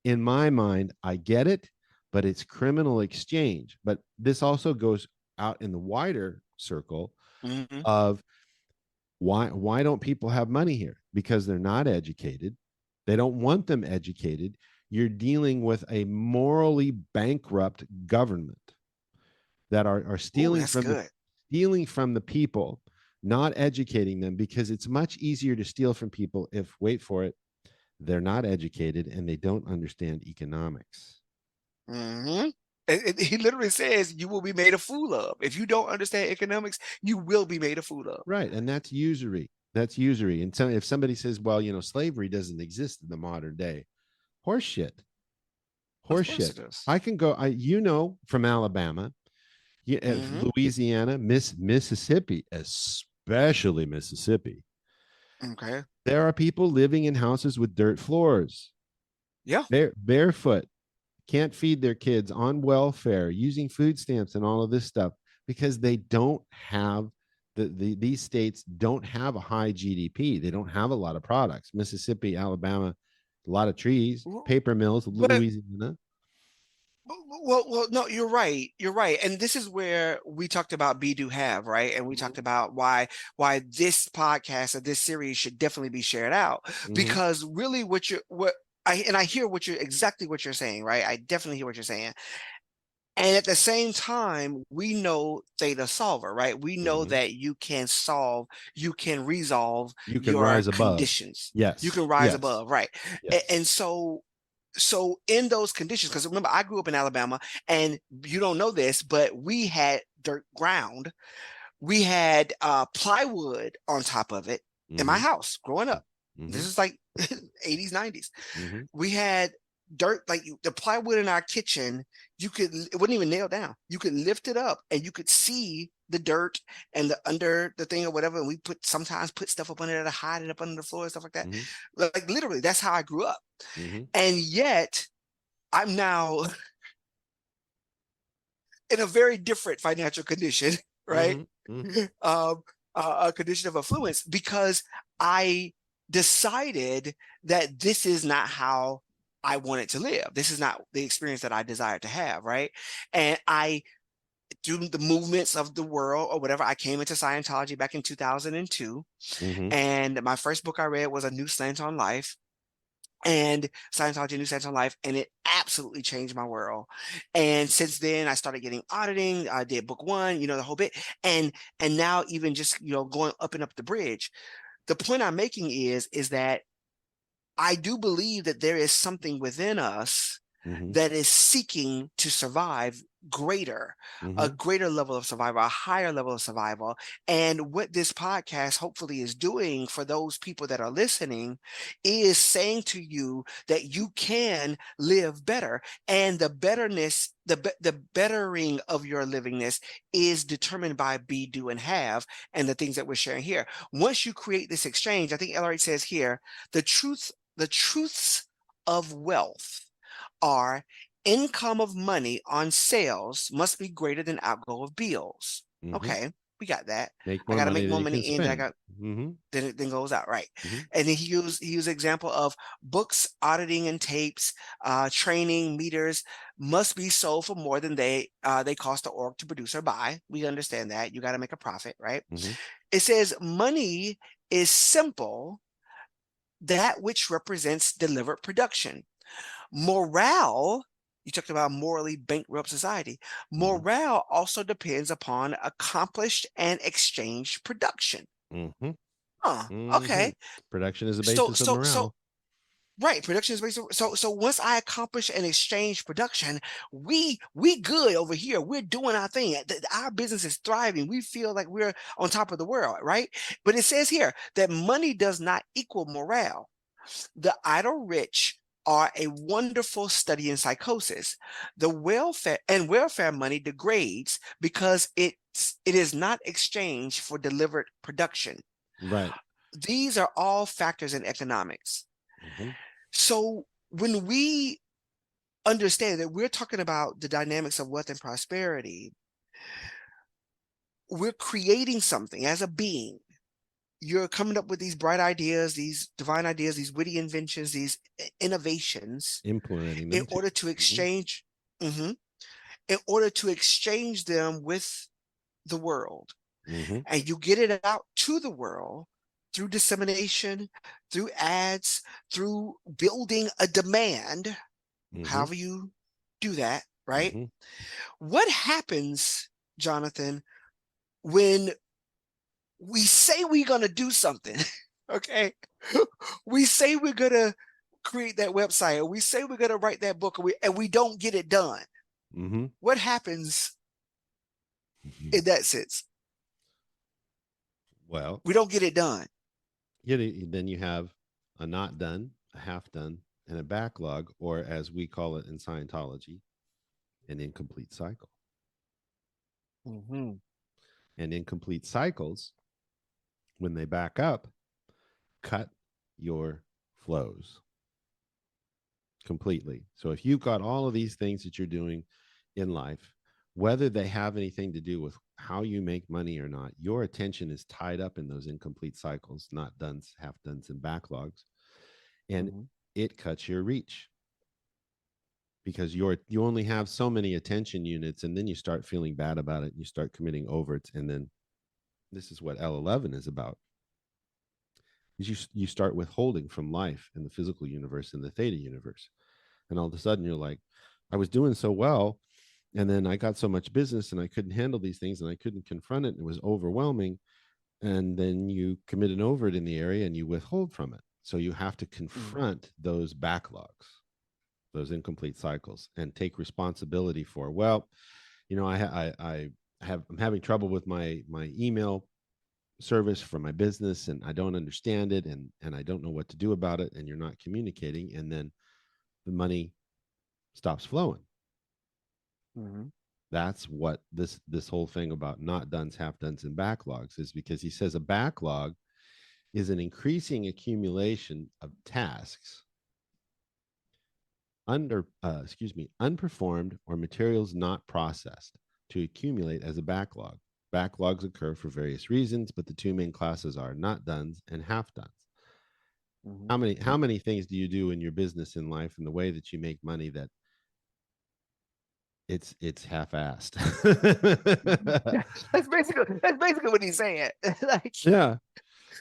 in my mind, I get it, but it's criminal exchange. But this also goes out in the wider circle Mm-hmm. of why don't people have money here? Because they're not educated. They don't want them educated. You're dealing with a morally bankrupt government that are Oh, stealing that's from the good. people, not educating them, because it's much easier to steal from people if, wait for it, they're not educated and they don't understand economics. Mm-hmm. He literally says you will be made a fool of. If you don't understand economics, you will be made a fool of. Right. And that's usury. That's usury. And so if somebody says, well, slavery doesn't exist in the modern day, horse shit. Of Horse course shit. it is. I can go, from Alabama, Mm-hmm. Louisiana, Mississippi, especially Mississippi. Okay. There are people living in houses with dirt floors, Yeah. barefoot, can't feed their kids, on welfare, using food stamps and all of this stuff, because they don't have these states don't have a high GDP. They don't have a lot of products. Mississippi, Alabama, a lot of trees, paper mills, But Louisiana. well, no, you're right. You're right. And this is where we talked about be do have, right? And we talked Mm-hmm. about why this podcast or this series should definitely be shared out. Mm-hmm. Because really I hear exactly what you're saying, right? I definitely hear what you're saying. And at the same time, we know theta solver, right? We know Mm-hmm. that you can resolve You can your rise above. conditions. You Yes. can rise Yes. above, right? Yes. And so in those conditions, because remember, I grew up in Alabama, and you don't know this, but we had dirt ground. We had plywood on top of it in my Mm-hmm. house growing up. Mm-hmm. This is like 80s, 90s. Mm-hmm. We had dirt, like the plywood in our kitchen. It wouldn't even nail down. You could lift it up and you could see the dirt and the under the thing or whatever. And we sometimes put stuff up under there to hide it up under the floor and stuff like that. Mm-hmm. Like literally, that's how I grew up. Mm-hmm. And yet I'm now in a very different financial condition, right? Mm-hmm. Mm-hmm. Um, a condition of affluence because I decided that this is not how I wanted to live. This is not the experience that I desired to have, right? And through the movements of the world or whatever, I came into Scientology back in 2002. Mm-hmm. And my first book I read was A New Slant on Life, and Scientology, New Science on Life, and it absolutely changed my world. And since then, I started getting auditing. I did book one, the whole bit, and now even just going up and up the bridge. The point I'm making is that I do believe that there is something within us Mm-hmm. that is seeking to survive a Mm-hmm. greater level of survival, a higher level of survival. And what this podcast hopefully is doing for those people that are listening is saying to you that you can live better. And the betterness, the bettering of your livingness is determined by be, do, and have, and the things that we're sharing here. Once you create this exchange, I think LRH says here, the truths of wealth are income of money on sales must be greater than outgo of bills. Mm-hmm. Okay, we got that. Make I more got to money make than more you can money in than I spend. got Mm-hmm. then it then goes out, right? Mm-hmm. And then he used example of books, auditing, and tapes, training, meters must be sold for more than they cost the org to produce or buy. We understand that you got to make a profit, right? Mm-hmm. It says money is simple, that which represents delivered production. Morale, you talked about morally bankrupt society. Mm-hmm. Morale also depends upon accomplished and exchanged production. Mm-hmm. Huh. Mm-hmm. Okay. Production is the So basis of so so morale. right, production is based so once I accomplish and exchange production, we good over here. We're doing our thing. Our business is thriving. We feel like we're on top of the world, right? But it says here that money does not equal morale. The idle rich are a wonderful study in psychosis. The welfare money degrades because it is not exchanged for delivered production. Right. These are all factors in economics. Hmm. So when we understand that we're talking about the dynamics of wealth and prosperity, we're creating something as a being. You're coming up with these bright ideas, these divine ideas, these witty inventions, these innovations Implementing in them too. order to Hmm. exchange, mhm, in order to exchange them with the world. Hmm. And you get it out to the world through dissemination, through ads, through building a demand, Hmm. however you do that, right? Hmm. What happens, Jonathan, when we say we're going to do something? Okay. We say we're going to create that website, or we say we're going to write that book, and we don't get it done. Hmm. What happens in that sense? Well, We don't get it done. then you have a not done, a half done, and a backlog, or as we call it in Scientology, an incomplete cycle. Mhm. And incomplete cycles, when they back up, cut your flows completely. So if you've got all of these things that you're doing in life, whether they have anything to do with how you make money or not, your attention is tied up in those incomplete cycles, not dones, half dones, and backlogs. And Mhm. it cuts your reach because you only have so many attention units, and then you start feeling bad about it and you start committing overts. And then this is what L11 is about. Is you start withholding from life in the physical universe and the theta universe. And all of a sudden you're like, I was doing so well, and then I got so much business and I couldn't handle these things and I couldn't confront it, and it was overwhelming. And then you commit an overt in the area and you withhold from it. So you have to Mhm. confront those backlogs, those incomplete cycles, and take responsibility for, well, I'm having trouble with my email service for my business, and I don't understand it, and I don't know what to do about it, and you're not communicating, and then the money stops flowing. Mhm. That's what this whole thing about not done's, half done's, and backlogs is, because he says a backlog is an increasing accumulation of tasks unperformed or materials not processed to accumulate as a backlog. Backlogs occur for various reasons, but the two main classes are not done's and half done's. Mhm. How many things do you do in your business in life and the way that you make money that it's half-assed? That's basically what he's saying. Like, Yeah,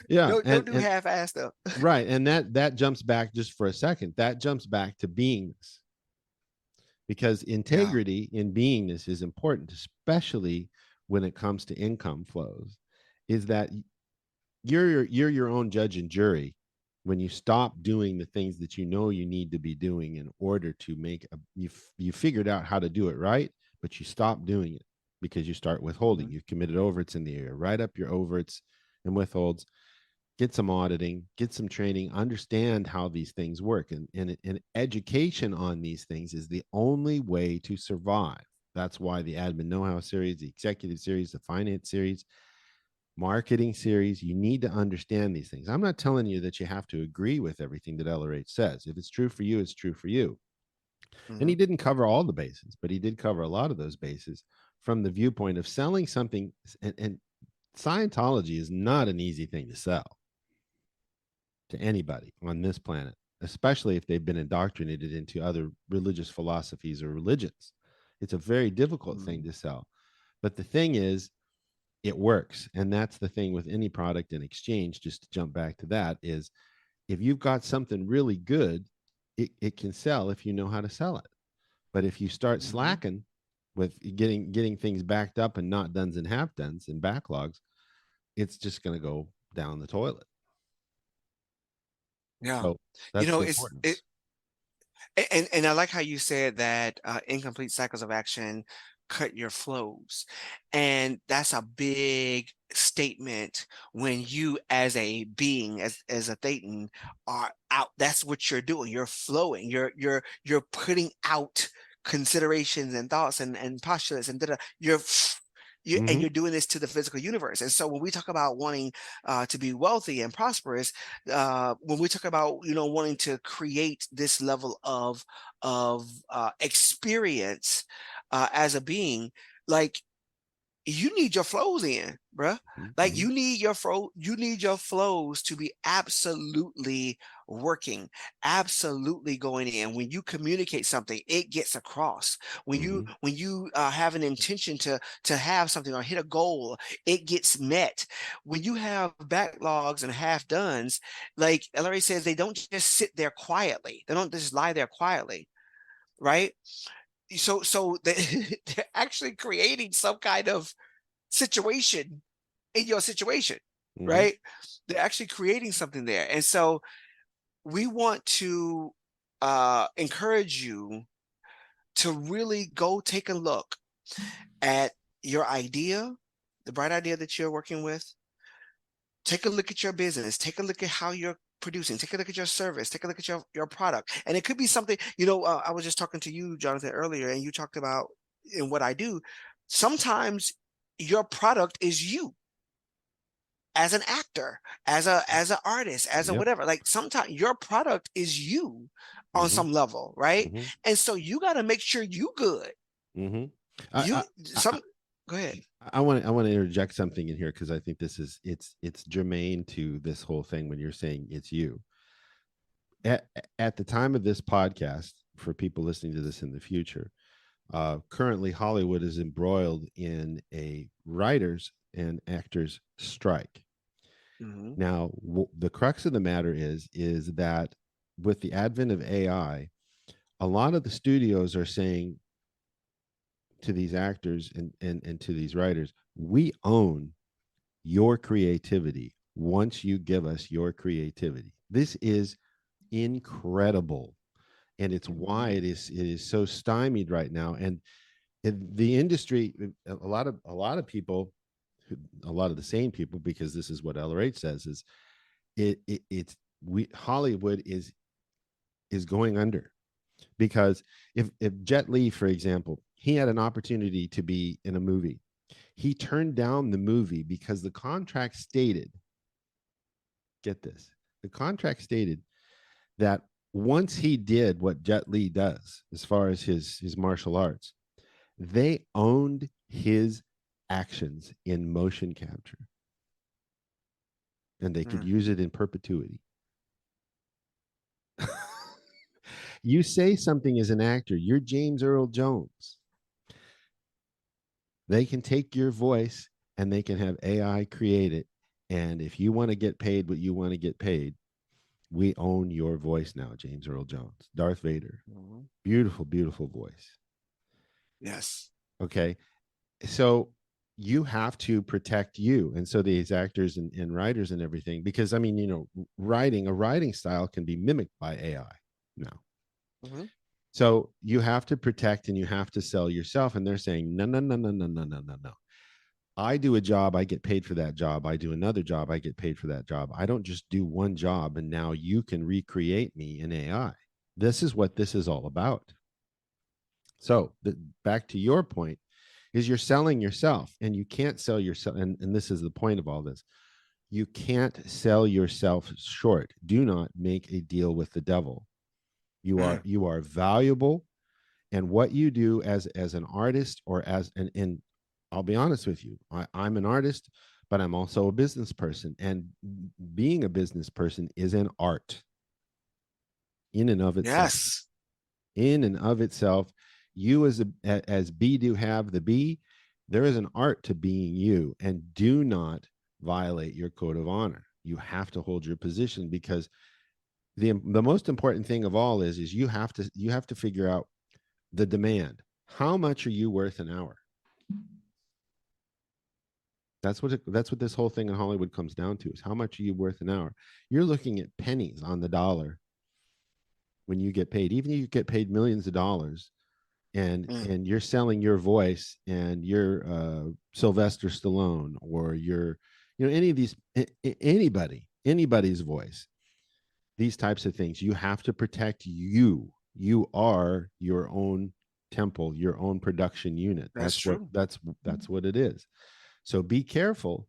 yeah, don't do and half-ass stuff. right, and that jumps back just for a second. That jumps back to beingness, because Yeah. integrity in beingness is important, especially when it comes to income flows. Is that you're your own judge and jury when you stop doing the things that you know you need to be doing in order to make you figured out how to do it right, but you stop doing it because you start withholding. Mhm. You've committed overts in the area. Write up your overts and withholds, get some auditing, get some training, understand how these things work. And education on these things is the only way to survive. That's why the admin know-how series, the executive series, the finance series, marketing series, you need to understand these things. I'm not telling you that you have to agree with everything that LRH says. If it's true for you, it's true for you. And he Mhm. didn't cover all the bases, but he did cover a lot of those bases from the viewpoint of selling something. And Scientology is not an easy thing to sell to anybody on this planet, especially if they've been indoctrinated into other religious philosophies or religions. It's a very difficult thing Mhm. to sell. But the thing is, it works. And that's the thing with any product in exchange, just to jump back to that, is if you've got something really good, it can sell if you know how to sell it. But if you start Mhm. slacking with getting things backed up and not dones and half dones and backlogs, it's just going to go down the toilet. Yeah. So You that's know, the it's it importance. and I like how you said that incomplete cycles of action cut your flows. And that's a big statement when you as a being, as a thetan, are out. That's what you're doing. You're flowing. You're putting out considerations and thoughts and postulates and you're and Mm-hmm. you're doing this to the physical universe. And so when we talk about wanting to be wealthy and prosperous, when we talk about wanting to create this level of experience as a being, like, you need your flows in, bruh. Like, Mm-hmm. you need your flows to be absolutely working, absolutely going in. When you communicate something, it gets across. When you Mm-hmm. when you have an intention to have something or hit a goal, it gets met. When you have backlogs and half dones, like LRA says, they don't just sit there quietly. They don't just lie there quietly, right? So they're actually creating some kind of situation in your situation, Mm-hmm. right? They're actually creating something there. And so we want to encourage you to really go take a look at your idea, the bright idea that you're working with. Take a look at your business. Take a look at how you're producing. Take a look at your service. Take a look at your product. And it could be something, I was just talking to you, Jonathan, earlier, and you talked about in what I do. Sometimes your product is you as an actor, as an artist, as a Yep. whatever. Like, sometimes your product is you on Mm-hmm. some level, right? Mm-hmm. And so you got to make sure you good. Mm-hmm. You I some Go ahead. I want to interject something in here because I think this is it's germane to this whole thing when you're saying it's you. At, at the time of this podcast, for people listening to this in the future, currently Hollywood is embroiled in a writers and actors strike. Hmm. Now, the crux of the matter is that with the advent of AI, a lot of the studios are saying to these actors and to these writers, we own your creativity once you give us your creativity. This is incredible. And it's why Hmm. it is so stymied right now. And the industry, a lot of people, a lot of the sane people, because this is what LRH says, is it's we Hollywood is going under. Because if Jet Li, for example, he had an opportunity to be in a movie, he turned down the movie because the contract stated, get this, the contract stated that once he did what Jet Li does as far as his martial arts, they owned his actions in motion capture and they could use it in perpetuity. You say something as an actor, you're James Earl Jones. They can take your voice and they can have AI create it. And if you want to get paid what you want to get paid, we own your voice now, James Earl Jones, Darth Vader. Hmm. Beautiful, beautiful voice. Yes. Okay. So you have to protect you. And so these actors and writers and everything, because I mean, a writing style can be mimicked by AI now. Hmm. So you have to protect and you have to sell yourself. And they're saying, no, no, no, no, no, no, no, no, no. I do a job, I get paid for that job. I do another job, I get paid for that job. I don't just do one job and now you can recreate me in AI. This is what this is all about. So, back to your point, is you're selling yourself and you can't sell yourself. And this is the point of all this. You can't sell yourself short. Do not make a deal with the devil. You are valuable, and what you do as an artist or and I'll be honest with you, I'm an artist, but I'm also a business person, and being a business person is an art in and of itself. Yes. In and of itself, you as B do have the B, there is an art to being you, and do not violate your code of honor. You have to hold your position, because the most important thing of all is you have to figure out the demand. How much are you worth an hour? That's what this whole thing in Hollywood comes down to, is how much are you worth an hour? You're looking at pennies on the dollar when you get paid. Even if you get paid millions of dollars, and you're selling your voice, and you're Sylvester Stallone, or you're, any of these, anybody's voice, these types of things, you have to protect you. You are your own temple, your own production unit. That's true. That's what it is. So be careful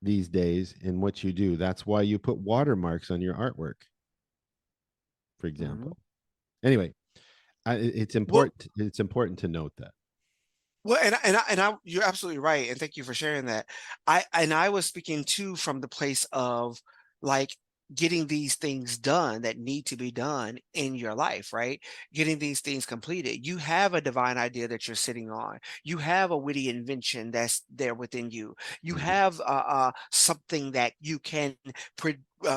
these days in what you do. That's why you put watermarks on your artwork, for example. Anyway, it's Well, important. It's important to note that. Well, you're absolutely right, and thank you for sharing that. I was speaking too from the place of like getting these things done that need to be done in your life, right? Getting these things completed. You have a divine idea that you're sitting on. You have a witty invention that's there within you. You Mhm. have something that you can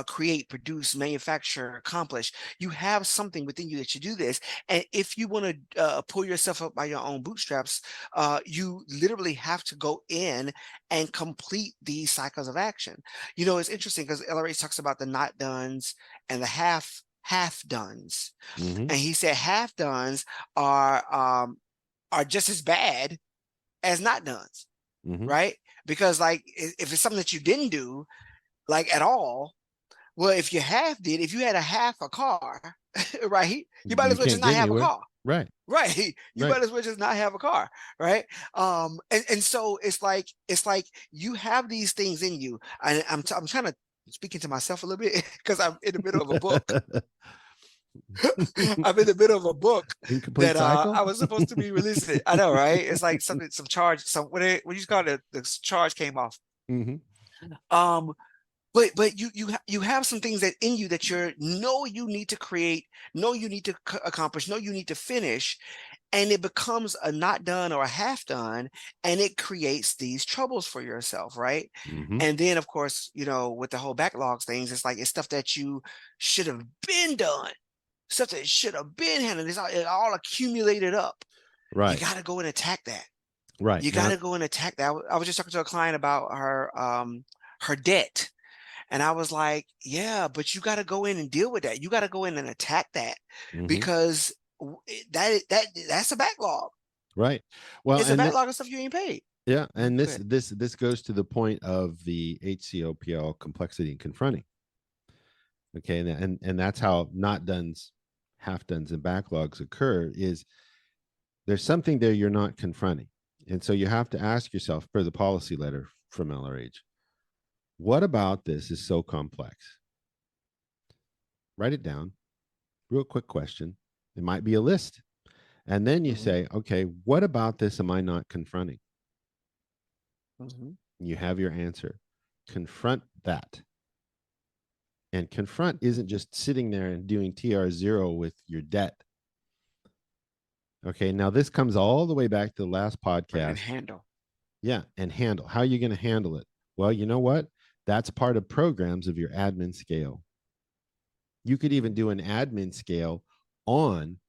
create, produce, manufacture, accomplish. You have something within you that you do this. And if you want to pull yourself up by your own bootstraps, you literally have to go in and complete these cycles of action. It's interesting because LRH talks about the not dones and the half dones, Mhm. and he said half dones are just as bad as not dones, Mhm. right? Because like if it's something that you didn't do like at all, well, if you half did, if you had a half a car, right, you might You as well just can't not get have a anywhere. car. Right. Right. You Right. might as well just not have a car. Right. And so it's like you have these things in you. And I'm trying to speaking to myself a little bit because I'm in the middle of a book. I'm in the middle of a book Incomplete that cycle. I was supposed to be releasing. I know, right? It's like some charge, what you call it, the charge came off. Mhm. Um, but you have some things that in you that you need to create, know you need to accomplish, know you need to finish, and it becomes a not done or a half done, and it creates these troubles for yourself, right? Mhm. And then of course, with the whole backlogs things, it's like it's stuff that you should have been done, stuff that should have been handled. It all accumulated up. You Right. got to go and attack that. Right. You got Now. to go and attack that. I was just talking to a client about her debt, and I was like, yeah, but you got to go in and deal with that. You got to go in and attack that, Mhm. because that's a backlog. Right. Well, It's a and backlog of stuff you ain't paid. yeah, and Go this ahead. this this goes to the point of the HCOPL complexity and confronting. Okay, and that's how not done's, half done's, and backlogs occur. Is there's something there you're not confronting, and so you have to ask yourself, for the policy letter from LRH, what about this is so complex? Write it down. Real quick question. It might be a list, and then you Hmm. say, okay, what about this am I not confronting? Hmm. You have your answer. Confront that. And confront isn't just sitting there and doing TR0 with your debt. Okay, now this comes all the way back to the last Right, and podcast. handle. Yeah, and handle. How are you going to handle it? Well, you know what? That's part of programs of your admin scale. You could even Mhm. do an admin scale on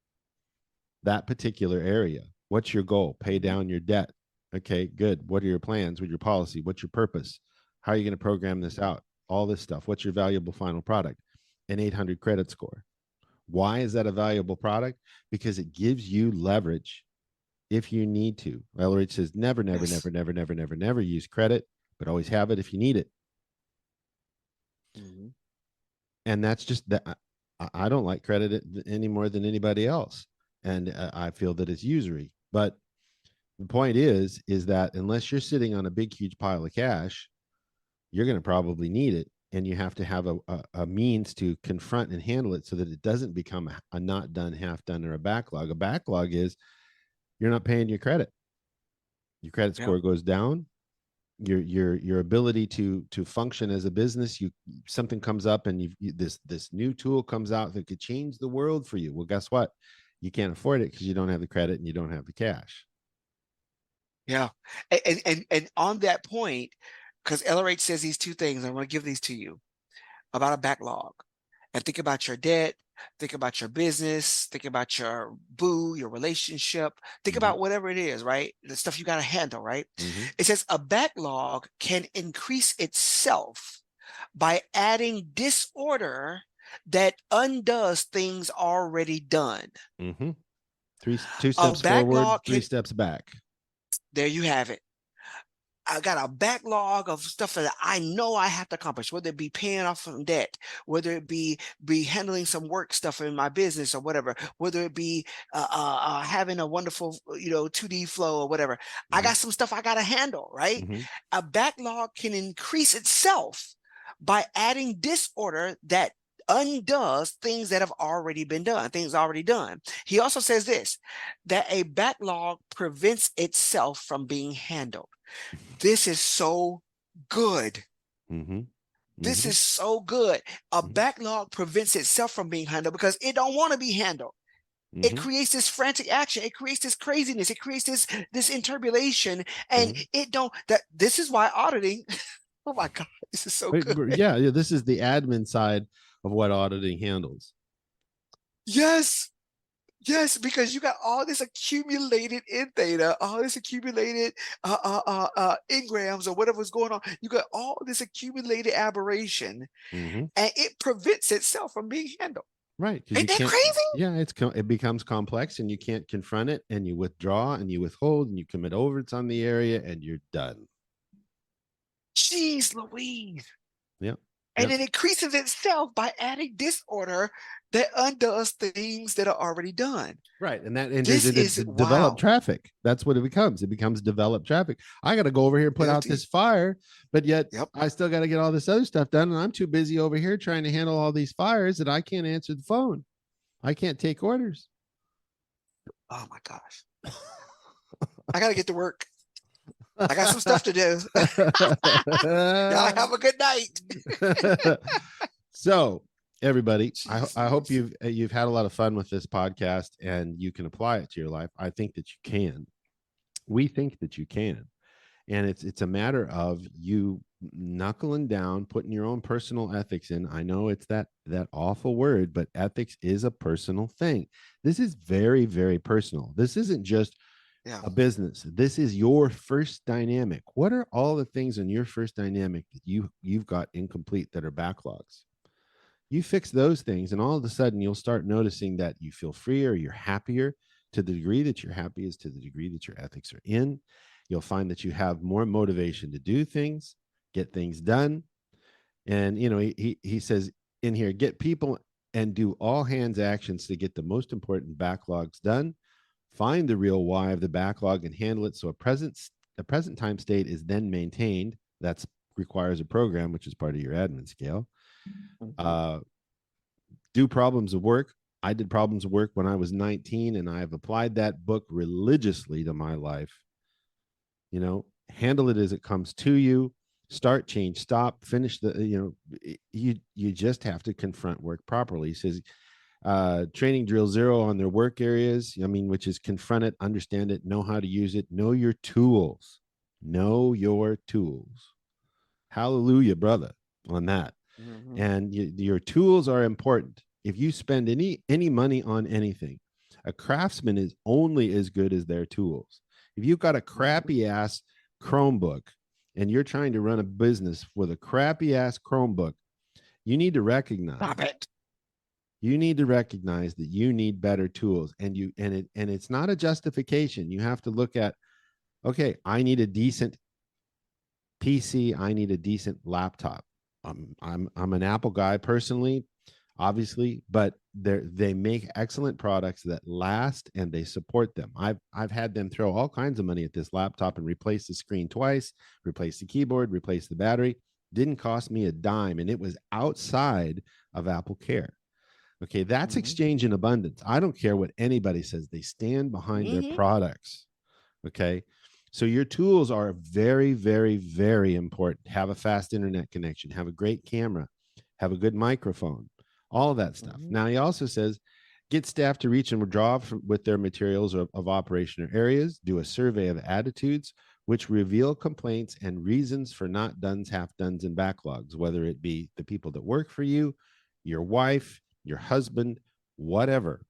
that particular area. What's your goal? Pay Mhm. down your debt. Okay, good. What are your plans? What's your policy? What's your purpose? How are you going to program this out? All this stuff. What's your valuable final product? An 800 credit score. Why is that a valuable product? Because it gives you leverage if you need to. LRH says never, never, Yes. never, never, never, never, never use credit, but always have it if you need it. Mhm. And that's just that. I don't like credit any more than anybody else, and I feel that it's usury. But the point is that unless you're sitting on a big, huge pile of cash, you're going to probably need it, and you have to have a means to confront and handle it so that it doesn't become a not done, half done, or a backlog. A backlog is you're not paying your credit. Your credit Yep. score goes down. Your ability to function as a business, something comes up, and this new tool comes out that could change the world for you. Well, guess what? You can't afford it because you don't have the credit and you don't have the cash. Yeah. And on that point, because LRH says these two things, I want to give these to you about a backlog. And think about your debt, think about your business, think about your boo, your relationship, think Mm-hmm. about whatever it is, right? The stuff you got to handle, right? Mm-hmm. It says a backlog can increase itself by adding disorder that undoes things already done. Mm-hmm. Two A steps forward, backlog three can, steps back. there you have it. I got a backlog of stuff that I know I have to accomplish, whether it be paying off some debt, whether it be handling some work stuff in my business or whatever, whether it be having a wonderful 2D flow or whatever. I Mm-hmm. got some stuff I got to handle, right? Mm-hmm. A backlog can increase itself by adding disorder that undoes things that have already been done, things already done. He also says this, that a backlog prevents itself from being handled. This is so good. Mm-hmm. This Mm-hmm. is so good. A Mm-hmm. backlog prevents itself from being handled because it don't want to be handled. It Mm-hmm. creates this frantic action. It creates this craziness. It creates this interbulation, and Mm-hmm. it don't. That this is why auditing. Oh my God, this is so good. Yeah, this is the admin side of what auditing handles. Yes, yes, because you got all this accumulated in theta, all this accumulated engrams or whatever's going on. You got all this accumulated aberration, Mm-hmm. and it prevents itself from being handled. Right, because Ain't you that can't. crazy? Yeah, it becomes complex, and you can't confront it, and you withdraw, and you withhold, and you commit overage on the area, and you're done. Jeez Louise. Yep. And Yep. it increases itself by adding disorder that undoes things that are already done. Right, and there's This a is developed wow. traffic. That's what it becomes. It becomes developed traffic. I got to go over here and put out Guilty. this fire, but yet Yep. I still got to get all this other stuff done, and I'm too busy over here trying to handle all these fires that I can't answer the phone. I can't take orders. Oh my gosh. I got to get to work. I got some stuff to do. Y'all have a good night. So, everybody, I hope Jeez. you've had a lot of fun with this podcast, and you can apply it to your life. I think that you can. We think that you can, and it's a matter of you knuckling down, putting your own personal ethics in. I know it's that awful word, but ethics is a personal thing. This is very, very personal. This isn't just Yeah. a business. This is your first dynamic. What are all the things in your first dynamic that you've got incomplete that are backlogs? You fix those things, and all of a sudden you'll start noticing that you feel freer, you're happier. To the degree that you're happy is to the degree that your ethics are in. You'll find that you have more motivation to do things, get things done. And he says in here, get people and do all hands actions to get the most important backlogs done. Find the real why of the backlog and handle it so a present time state is then maintained. That requires a program, which is part of your admin scale. Mhm. Uh, do problems of work. I did problems of work when I was 19, and I have applied that book religiously to my life. Handle it as it comes to you. Start, change, stop, finish you just have to confront work properly. He says, training drill 0 on their work areas, which is confront it, understand it, know how to use it, know your tools. Know your tools. Hallelujah, brother, on that. Mhm. And your tools are important. If you spend any money on anything, a craftsman is only as good as their tools. If you've got a crappy ass Chromebook and you're trying to run a business with a crappy ass Chromebook, you need to recognize Stop it. you need to recognize that you need better tools, and it's not a justification. You have to look at, okay, I need a decent PC, I need a decent laptop. I'm an Apple guy personally, obviously, but they make excellent products that last and they support them. I've had them throw all kinds of money at this laptop and replace the screen twice, replace the keyboard, replace the battery. Didn't cost me a dime, and it was outside of Apple Care. Okay, that's Mhm. exchange in abundance. I don't care what anybody says. They stand behind their Mhm. products. Okay. So your tools are very, very, very important. Have a fast internet connection, have a great camera, have a good microphone, all of that stuff. Mhm. Now, he also says, get staff to reach and withdraw with their materials of operation or areas, do a survey of attitudes, which reveal complaints and reasons for not dones, half dones, and backlogs, whether it be the people that work for you, your wife, your husband, whatever.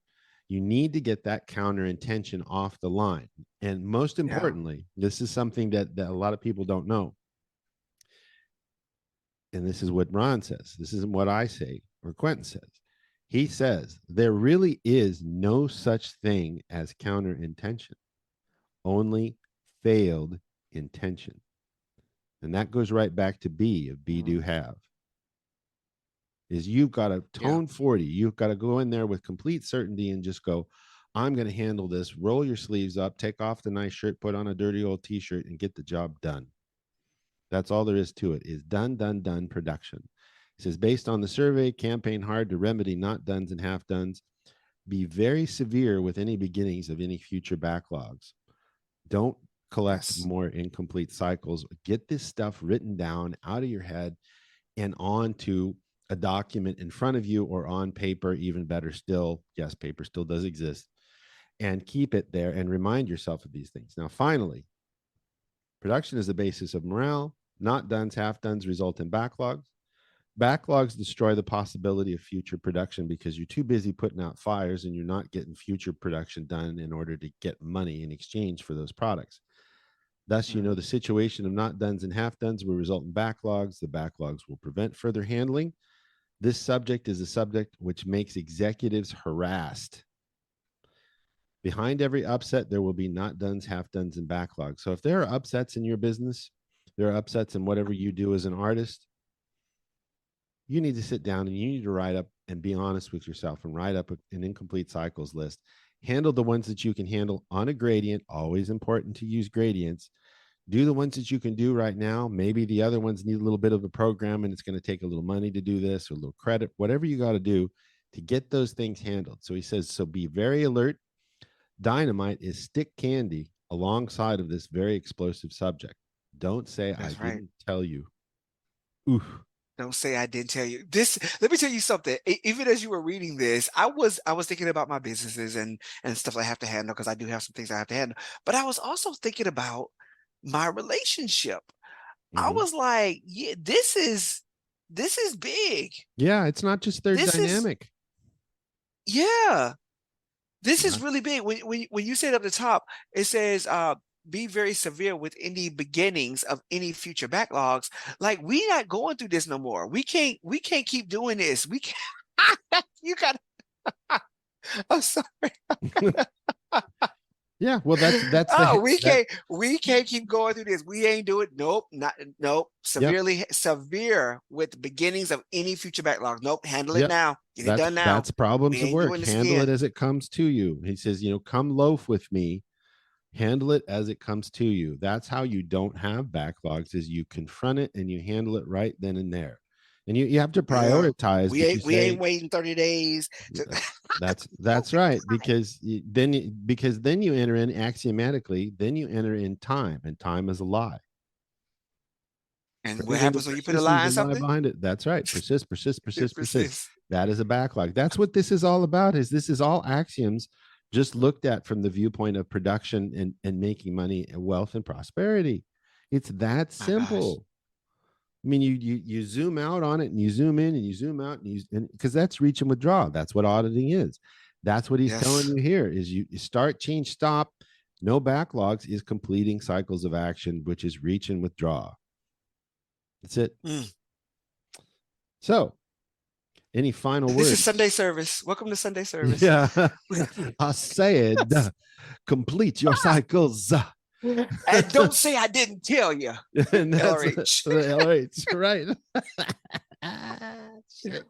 You need to get that counter intention off the line. And most Yeah. importantly, this is something that a lot of people don't know. And this is what Ron says. This isn't what I say or Quentin says. He says there really is no such thing as counter intention, only failed intention. And that goes right back to B of be, do, Mhm. have. Is you've got to Yeah. tone 40. You've got to go in there with complete certainty and just go, I'm going to handle this. Roll your sleeves up, take off the nice shirt, put on a dirty old t-shirt, and get the job done. That's all there is to it, is done, done, done production. He says, based on the survey, campaign hard to remedy not dones and half dones. Be very severe with any beginnings of any future backlogs. Don't collect Yes. more incomplete cycles. Get this stuff written down out of your head and onto a document in front of you or on paper, even better still. Yes, paper still does exist. And keep it there and remind yourself of these things. Now, finally, production is the basis of morale. Not dones, half dones result in backlogs. Backlogs destroy the possibility of future production because you're too busy putting out fires and you're not getting future production done in order to get money in exchange for those products. Thus, Mm. the situation of not dones and half dones will result in backlogs. The backlogs will prevent further handling. This subject is a subject which makes executives harassed. Behind every upset, there will be not dones, half dones, and backlogs. So if there are upsets in your business, there are upsets in whatever you do as an artist, you need to sit down and you need to write up and be honest with yourself and write up an incomplete cycles list. Handle the ones that you can handle on a gradient. Always important to use gradients. Do the ones that you can do right now. Maybe the other ones need a little bit of a program and it's going to take a little money to do this or a little credit, whatever you got to do to get those things handled. So he says, so be very alert. Dynamite is stick candy alongside of this very explosive subject. Don't say, I That's right. didn't tell you. Oof. Don't say I didn't tell you. This, let me tell you something. Even as you were reading this, I was thinking about my businesses and stuff I have to handle because I do have some things I have to handle. But I was also thinking about my relationship. I Mm-hmm. was like, yeah, this is big. Yeah, it's not just their This is dynamic. yeah. This is Not, really big. When you said up the top, it says be very severe with any beginnings of any future backlogs. Like we not going through this no more. We can't keep doing this. We can't you got I'm sorry. yeah, well, that's the Oh, hit that. we can't keep going through this. We ain't do it. Nope, not nope. Yep, Severely severe with beginnings of any future backlog. Nope, handle it yep. now. Get it That's done now. that's We problems of ain't work. doing this Handle it again. as it comes to you. He says, come loaf with me. Handle it as it comes to you. That's how you don't have backlogs, is you confront it and you handle it right then and there. And you have to Yeah. prioritize, but you We ain't say, waiting 30 days to oh that's my right, God. because then you enter in axiomatically, then you enter in time, and time is a lie. For And what anything that happens when you put a persists, there's lie a on lie something? behind it. That's right. Persist, persist, It persist, persist. persists. That is a backlog. That's what this is all about. Is this is all axioms just looked at from the viewpoint of production and making money and wealth and prosperity. It's that My gosh. simple. I mean, you zoom out on it and you zoom in and you zoom out and because that's reach and withdraw. That's what auditing is. That's what he's telling Yes. you here is you start, change, stop. No backlogs is completing cycles of action, which is reach and withdraw. That's it. Mm. So, any final This is words? Sunday service. Welcome to Sunday service. Yeah, I said, complete your cycles. And don't say I didn't tell you, And that's LRH. the LH, right?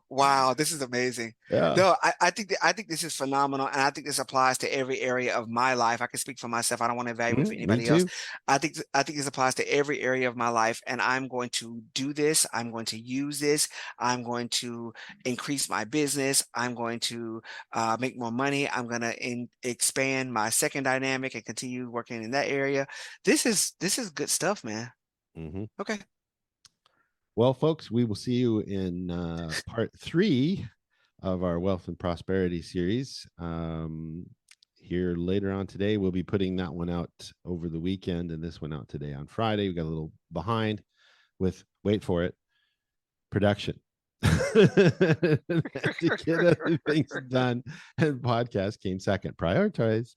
Wow, this is amazing. Yeah, No, I think this is phenomenal, and I think this applies to every area of my life. I can speak for myself. I don't want to evaluate for me anybody else. too. I think this applies to every area of my life, and I'm going to do this. I'm going to use this. I'm going to increase my business. I'm going to make more money. I'm going to expand my second dynamic and continue working in that area. This is good stuff, man. Hmm. Okay. Well, folks, we will see you in part 3 of our wealth and prosperity series. Here later on today, we'll be putting that one out over the weekend and this one out today on Friday. We got a little behind with, wait for it, production. To get other things done, and podcast came second. Prioritize.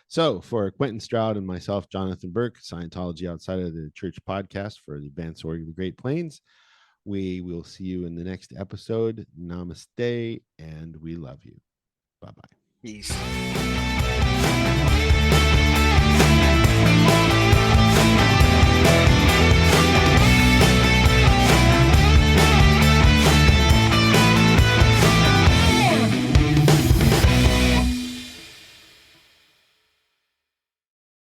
So for Quentin Stroud and myself, Jonathan Burke, Scientology Outside of the Church podcast for the Advanced Org of the Great Plains, We will see you in the next episode. Namaste, and we love you. Bye bye. Peace.